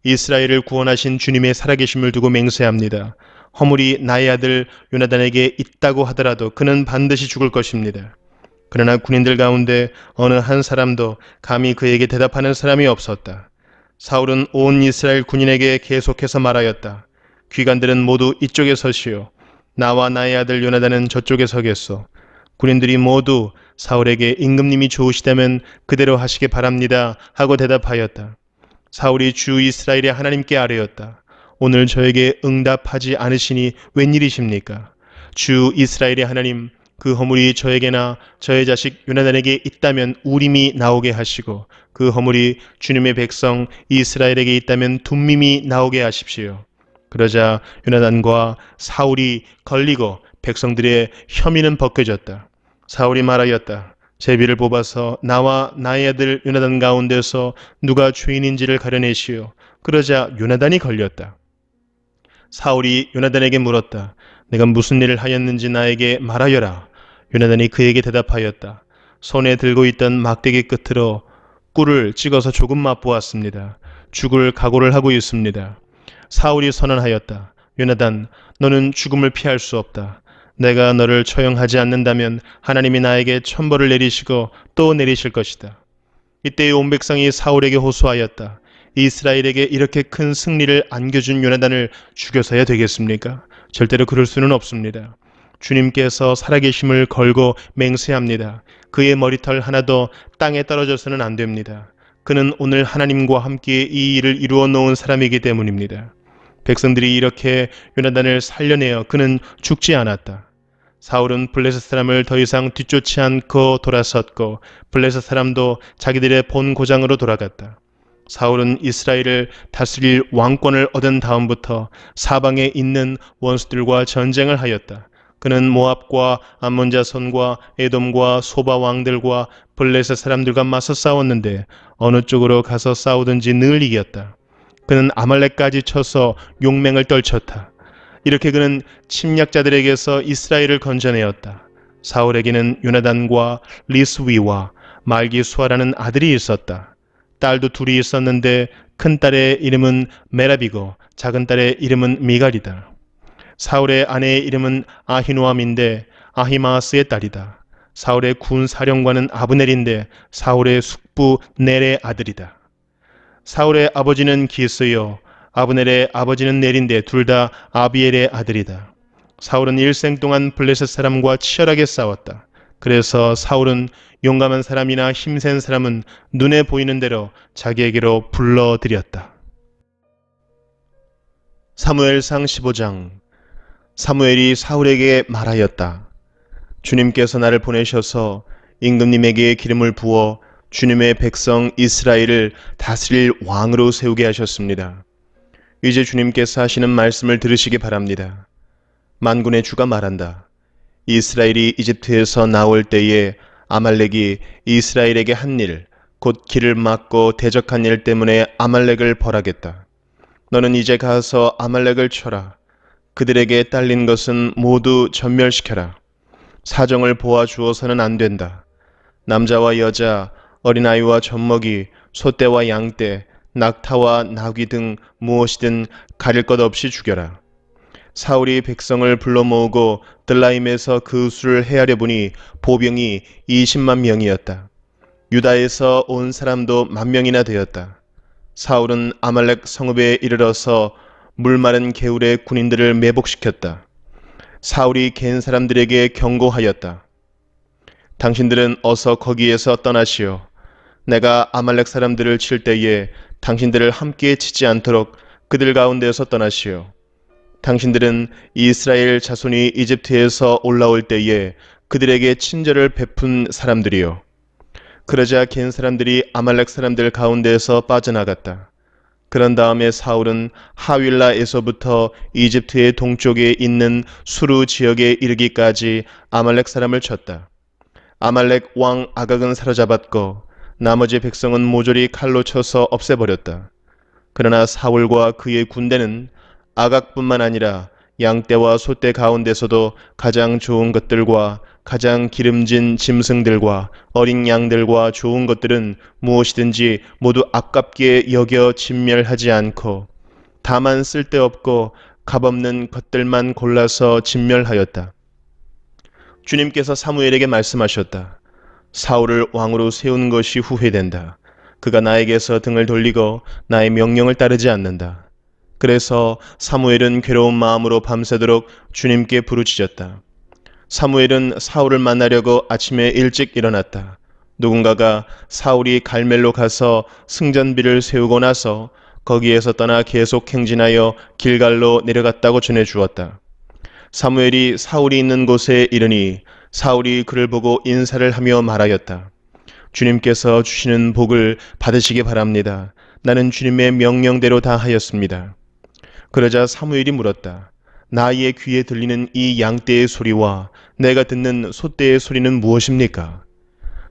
Speaker 1: 이스라엘을 구원하신 주님의 살아계심을 두고 맹세합니다. 허물이 나의 아들 요나단에게 있다고 하더라도 그는 반드시 죽을 것입니다. 그러나 군인들 가운데 어느 한 사람도 감히 그에게 대답하는 사람이 없었다. 사울은 온 이스라엘 군인에게 계속해서 말하였다. 귀관들은 모두 이쪽에 서시오. 나와 나의 아들 요나단은 저쪽에 서겠소. 군인들이 모두 사울에게 임금님이 좋으시다면 그대로 하시기 바랍니다 하고 대답하였다. 사울이 주 이스라엘의 하나님께 아뢰었다. 오늘 저에게 응답하지 않으시니 웬일이십니까? 주 이스라엘의 하나님, 그 허물이 저에게나 저의 자식 요나단에게 있다면 우림이 나오게 하시고 그 허물이 주님의 백성 이스라엘에게 있다면 둠밈이 나오게 하십시오. 그러자 요나단과 사울이 걸리고 백성들의 혐의는 벗겨졌다. 사울이 말하였다. 제비를 뽑아서 나와 나의 아들 요나단 가운데서 누가 죄인인지를 가려내시오. 그러자 요나단이 걸렸다. 사울이 요나단에게 물었다. 내가 무슨 일을 하였는지 나에게 말하여라. 요나단이 그에게 대답하였다. 손에 들고 있던 막대기 끝으로 꿀을 찍어서 조금 맛보았습니다. 죽을 각오를 하고 있습니다. 사울이 선언하였다. 요나단, 너는 죽음을 피할 수 없다. 내가 너를 처형하지 않는다면 하나님이 나에게 천벌을 내리시고 또 내리실 것이다. 이때 온 백성이 사울에게 호소하였다. 이스라엘에게 이렇게 큰 승리를 안겨준 요나단을 죽여서야 되겠습니까? 절대로 그럴 수는 없습니다. 주님께서 살아계심을 걸고 맹세합니다. 그의 머리털 하나도 땅에 떨어져서는 안 됩니다. 그는 오늘 하나님과 함께 이 일을 이루어 놓은 사람이기 때문입니다. 백성들이 이렇게 요나단을 살려내어 그는 죽지 않았다. 사울은 블레셋 사람을 더 이상 뒤쫓지 않고 돌아섰고 블레셋 사람도 자기들의 본 고장으로 돌아갔다. 사울은 이스라엘을 다스릴 왕권을 얻은 다음부터 사방에 있는 원수들과 전쟁을 하였다. 그는 모압과 암몬 자손과 에돔과 소바 왕들과 블레셋 사람들과 맞서 싸웠는데 어느 쪽으로 가서 싸우든지 늘 이겼다. 그는 아말렉까지 쳐서 용맹을 떨쳤다. 이렇게 그는 침략자들에게서 이스라엘을 건져내었다. 사울에게는 요나단과 리스위와 말기수아라는 아들이 있었다. 딸도 둘이 있었는데 큰 딸의 이름은 메라비고 작은 딸의 이름은 미갈이다. 사울의 아내의 이름은 아히노암인데 아히마아스의 딸이다. 사울의 군 사령관은 아브넬인데 사울의 숙부 넬의 아들이다. 사울의 아버지는 기스요 아브넬의 아버지는 넬인데 둘 다 아비엘의 아들이다. 사울은 일생 동안 블레셋 사람과 치열하게 싸웠다. 그래서 사울은 용감한 사람이나 힘센 사람은 눈에 보이는 대로 자기에게로 불러들였다. 사무엘상 15장. 사무엘이 사울에게 말하였다. 주님께서 나를 보내셔서 임금님에게 기름을 부어 주님의 백성 이스라엘을 다스릴 왕으로 세우게 하셨습니다. 이제 주님께서 하시는 말씀을 들으시기 바랍니다. 만군의 주가 말한다. 이스라엘이 이집트에서 나올 때에 아말렉이 이스라엘에게 한 일, 곧 길을 막고 대적한 일 때문에 아말렉을 벌하겠다. 너는 이제 가서 아말렉을 쳐라. 그들에게 딸린 것은 모두 전멸시켜라. 사정을 보아주어서는 안 된다. 남자와 여자, 어린아이와 젖먹이, 소떼와 양떼, 낙타와 나귀 등 무엇이든 가릴 것 없이 죽여라. 사울이 백성을 불러 모으고 들라임에서 그 수를 헤아려 보니 보병이 20만 명이었다. 유다에서 온 사람도 10,000명이나 되었다. 사울은 아말렉 성읍에 이르러서 물 마른 개울의 군인들을 매복시켰다. 사울이 갠 사람들에게 경고하였다. 당신들은 어서 거기에서 떠나시오. 내가 아말렉 사람들을 칠 때에 당신들을 함께 치지 않도록 그들 가운데서 떠나시오. 당신들은 이스라엘 자손이 이집트에서 올라올 때에 그들에게 친절을 베푼 사람들이요. 그러자 갠 사람들이 아말렉 사람들 가운데에서 빠져나갔다. 그런 다음에 사울은 하윌라에서부터 이집트의 동쪽에 있는 수루 지역에 이르기까지 아말렉 사람을 쳤다. 아말렉 왕 아각은 사로잡았고 나머지 백성은 모조리 칼로 쳐서 없애버렸다. 그러나 사울과 그의 군대는 아각뿐만 아니라 양떼와 소떼 가운데서도 가장 좋은 것들과 가장 기름진 짐승들과 어린 양들과 좋은 것들은 무엇이든지 모두 아깝게 여겨 진멸하지 않고 다만 쓸데없고 값없는 것들만 골라서 진멸하였다. 주님께서 사무엘에게 말씀하셨다. 사울을 왕으로 세운 것이 후회된다. 그가 나에게서 등을 돌리고 나의 명령을 따르지 않는다. 그래서 사무엘은 괴로운 마음으로 밤새도록 주님께 부르짖었다. 사무엘은 사울을 만나려고 아침에 일찍 일어났다. 누군가가 사울이 갈멜로 가서 승전비를 세우고 나서 거기에서 떠나 계속 행진하여 길갈로 내려갔다고 전해 주었다. 사무엘이 사울이 있는 곳에 이르니 사울이 그를 보고 인사를 하며 말하였다. 주님께서 주시는 복을 받으시기 바랍니다. 나는 주님의 명령대로 다 하였습니다. 그러자 사무엘이 물었다. 나의 귀에 들리는 이 양떼의 소리와 내가 듣는 소떼의 소리는 무엇입니까?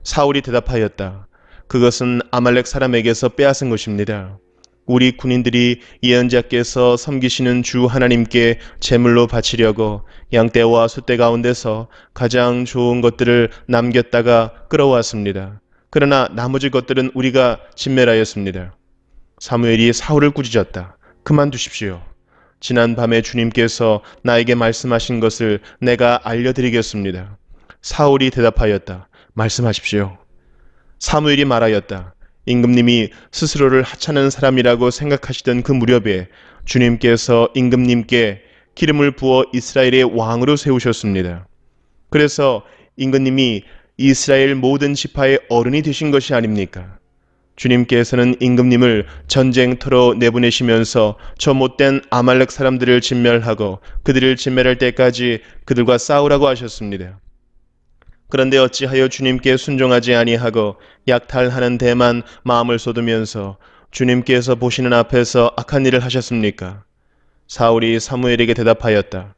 Speaker 1: 사울이 대답하였다. 그것은 아말렉 사람에게서 빼앗은 것입니다. 우리 군인들이 예언자께서 섬기시는 주 하나님께 제물로 바치려고 양떼와 소떼 가운데서 가장 좋은 것들을 남겼다가 끌어왔습니다. 그러나 나머지 것들은 우리가 진멸하였습니다. 사무엘이 사울을 꾸짖었다. 그만두십시오. 지난 밤에 주님께서 나에게 말씀하신 것을 내가 알려드리겠습니다. 사울이 대답하였다. 말씀하십시오. 사무엘이 말하였다. 임금님이 스스로를 하찮은 사람이라고 생각하시던 그 무렵에 주님께서 임금님께 기름을 부어 이스라엘의 왕으로 세우셨습니다. 그래서 임금님이 이스라엘 모든 지파의 어른이 되신 것이 아닙니까? 주님께서는 임금님을 전쟁터로 내보내시면서 저 못된 아말렉 사람들을 진멸하고 그들을 진멸할 때까지 그들과 싸우라고 하셨습니다. 그런데 어찌하여 주님께 순종하지 아니하고 약탈하는 데만 마음을 쏟으면서 주님께서 보시는 앞에서 악한 일을 하셨습니까? 사울이 사무엘에게 대답하였다.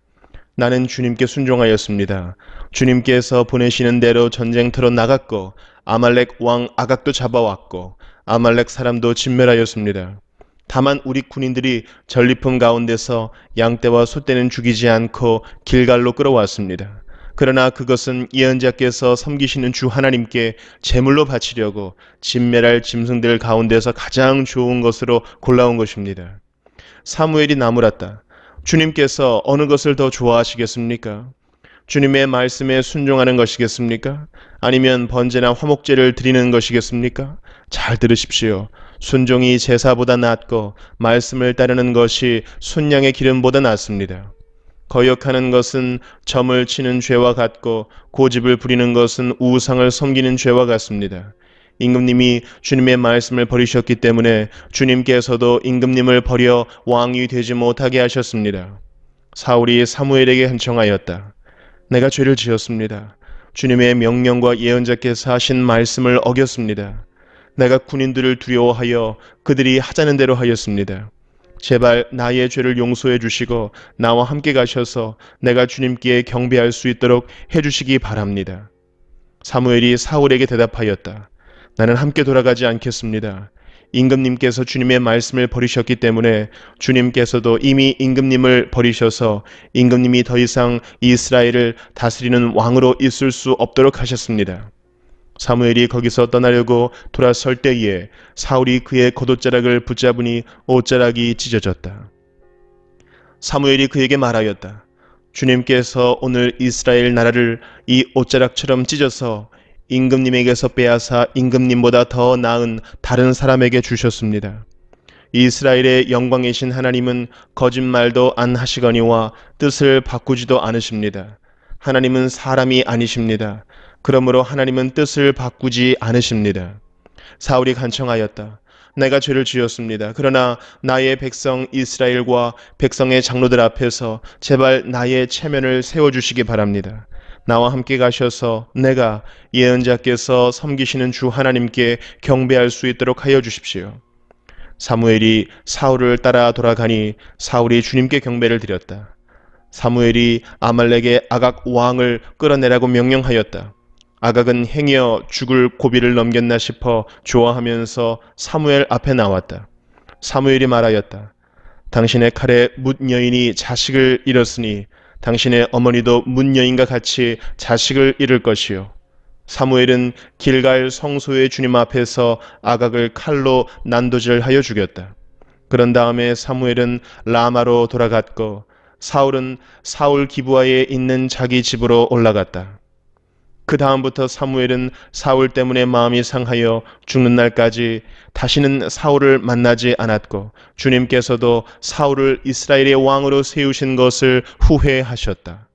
Speaker 1: 나는 주님께 순종하였습니다. 주님께서 보내시는 대로 전쟁터로 나갔고 아말렉 왕 아각도 잡아왔고 아말렉 사람도 진멸하였습니다. 다만 우리 군인들이 전리품 가운데서 양떼와 소떼는 죽이지 않고 길갈로 끌어왔습니다. 그러나 그것은 예언자께서 섬기시는 주 하나님께 제물로 바치려고 진멸할 짐승들 가운데서 가장 좋은 것으로 골라온 것입니다. 사무엘이 나무랐다. 주님께서 어느 것을 더 좋아하시겠습니까? 주님의 말씀에 순종하는 것이겠습니까? 아니면 번제나 화목제를 드리는 것이겠습니까? 잘 들으십시오. 순종이 제사보다 낫고 말씀을 따르는 것이 순양의 기름보다 낫습니다. 거역하는 것은 점을 치는 죄와 같고 고집을 부리는 것은 우상을 섬기는 죄와 같습니다. 임금님이 주님의 말씀을 버리셨기 때문에 주님께서도 임금님을 버려 왕이 되지 못하게 하셨습니다. 사울이 사무엘에게 간청하였다. 내가 죄를 지었습니다. 주님의 명령과 예언자께서 하신 말씀을 어겼습니다. 내가 군인들을 두려워하여 그들이 하자는 대로 하였습니다. 제발 나의 죄를 용서해 주시고 나와 함께 가셔서 내가 주님께 경배할 수 있도록 해주시기 바랍니다. 사무엘이 사울에게 대답하였다. 나는 함께 돌아가지 않겠습니다. 임금님께서 주님의 말씀을 버리셨기 때문에 주님께서도 이미 임금님을 버리셔서 임금님이 더 이상 이스라엘을 다스리는 왕으로 있을 수 없도록 하셨습니다. 사무엘이 거기서 떠나려고 돌아설 때에 사울이 그의 겉옷자락을 붙잡으니 옷자락이 찢어졌다. 사무엘이 그에게 말하였다. 주님께서 오늘 이스라엘 나라를 이 옷자락처럼 찢어서 임금님에게서 빼앗아 임금님보다 더 나은 다른 사람에게 주셨습니다. 이스라엘의 영광이신 하나님은 거짓말도 안 하시거니와 뜻을 바꾸지도 않으십니다. 하나님은 사람이 아니십니다. 그러므로 하나님은 뜻을 바꾸지 않으십니다. 사울이 간청하였다. 내가 죄를 지었습니다. 그러나 나의 백성 이스라엘과 백성의 장로들 앞에서 제발 나의 체면을 세워주시기 바랍니다. 나와 함께 가셔서 내가 예언자께서 섬기시는 주 하나님께 경배할 수 있도록 하여 주십시오. 사무엘이 사울을 따라 돌아가니 사울이 주님께 경배를 드렸다. 사무엘이 아말렉의 아각 왕을 끌어내라고 명령하였다. 아각은 행여 죽을 고비를 넘겼나 싶어 좋아하면서 사무엘 앞에 나왔다. 사무엘이 말하였다. 당신의 칼에 뭇 여인이 자식을 잃었으니 당신의 어머니도 문여인과 같이 자식을 잃을 것이요. 사무엘은 길갈 성소의 주님 앞에서 아각을 칼로 난도질하여 죽였다. 그런 다음에 사무엘은 라마로 돌아갔고 사울은 사울 기브아에 있는 자기 집으로 올라갔다. 그 다음부터 사무엘은 사울 때문에 마음이 상하여 죽는 날까지 다시는 사울을 만나지 않았고 주님께서도 사울을 이스라엘의 왕으로 세우신 것을 후회하셨다.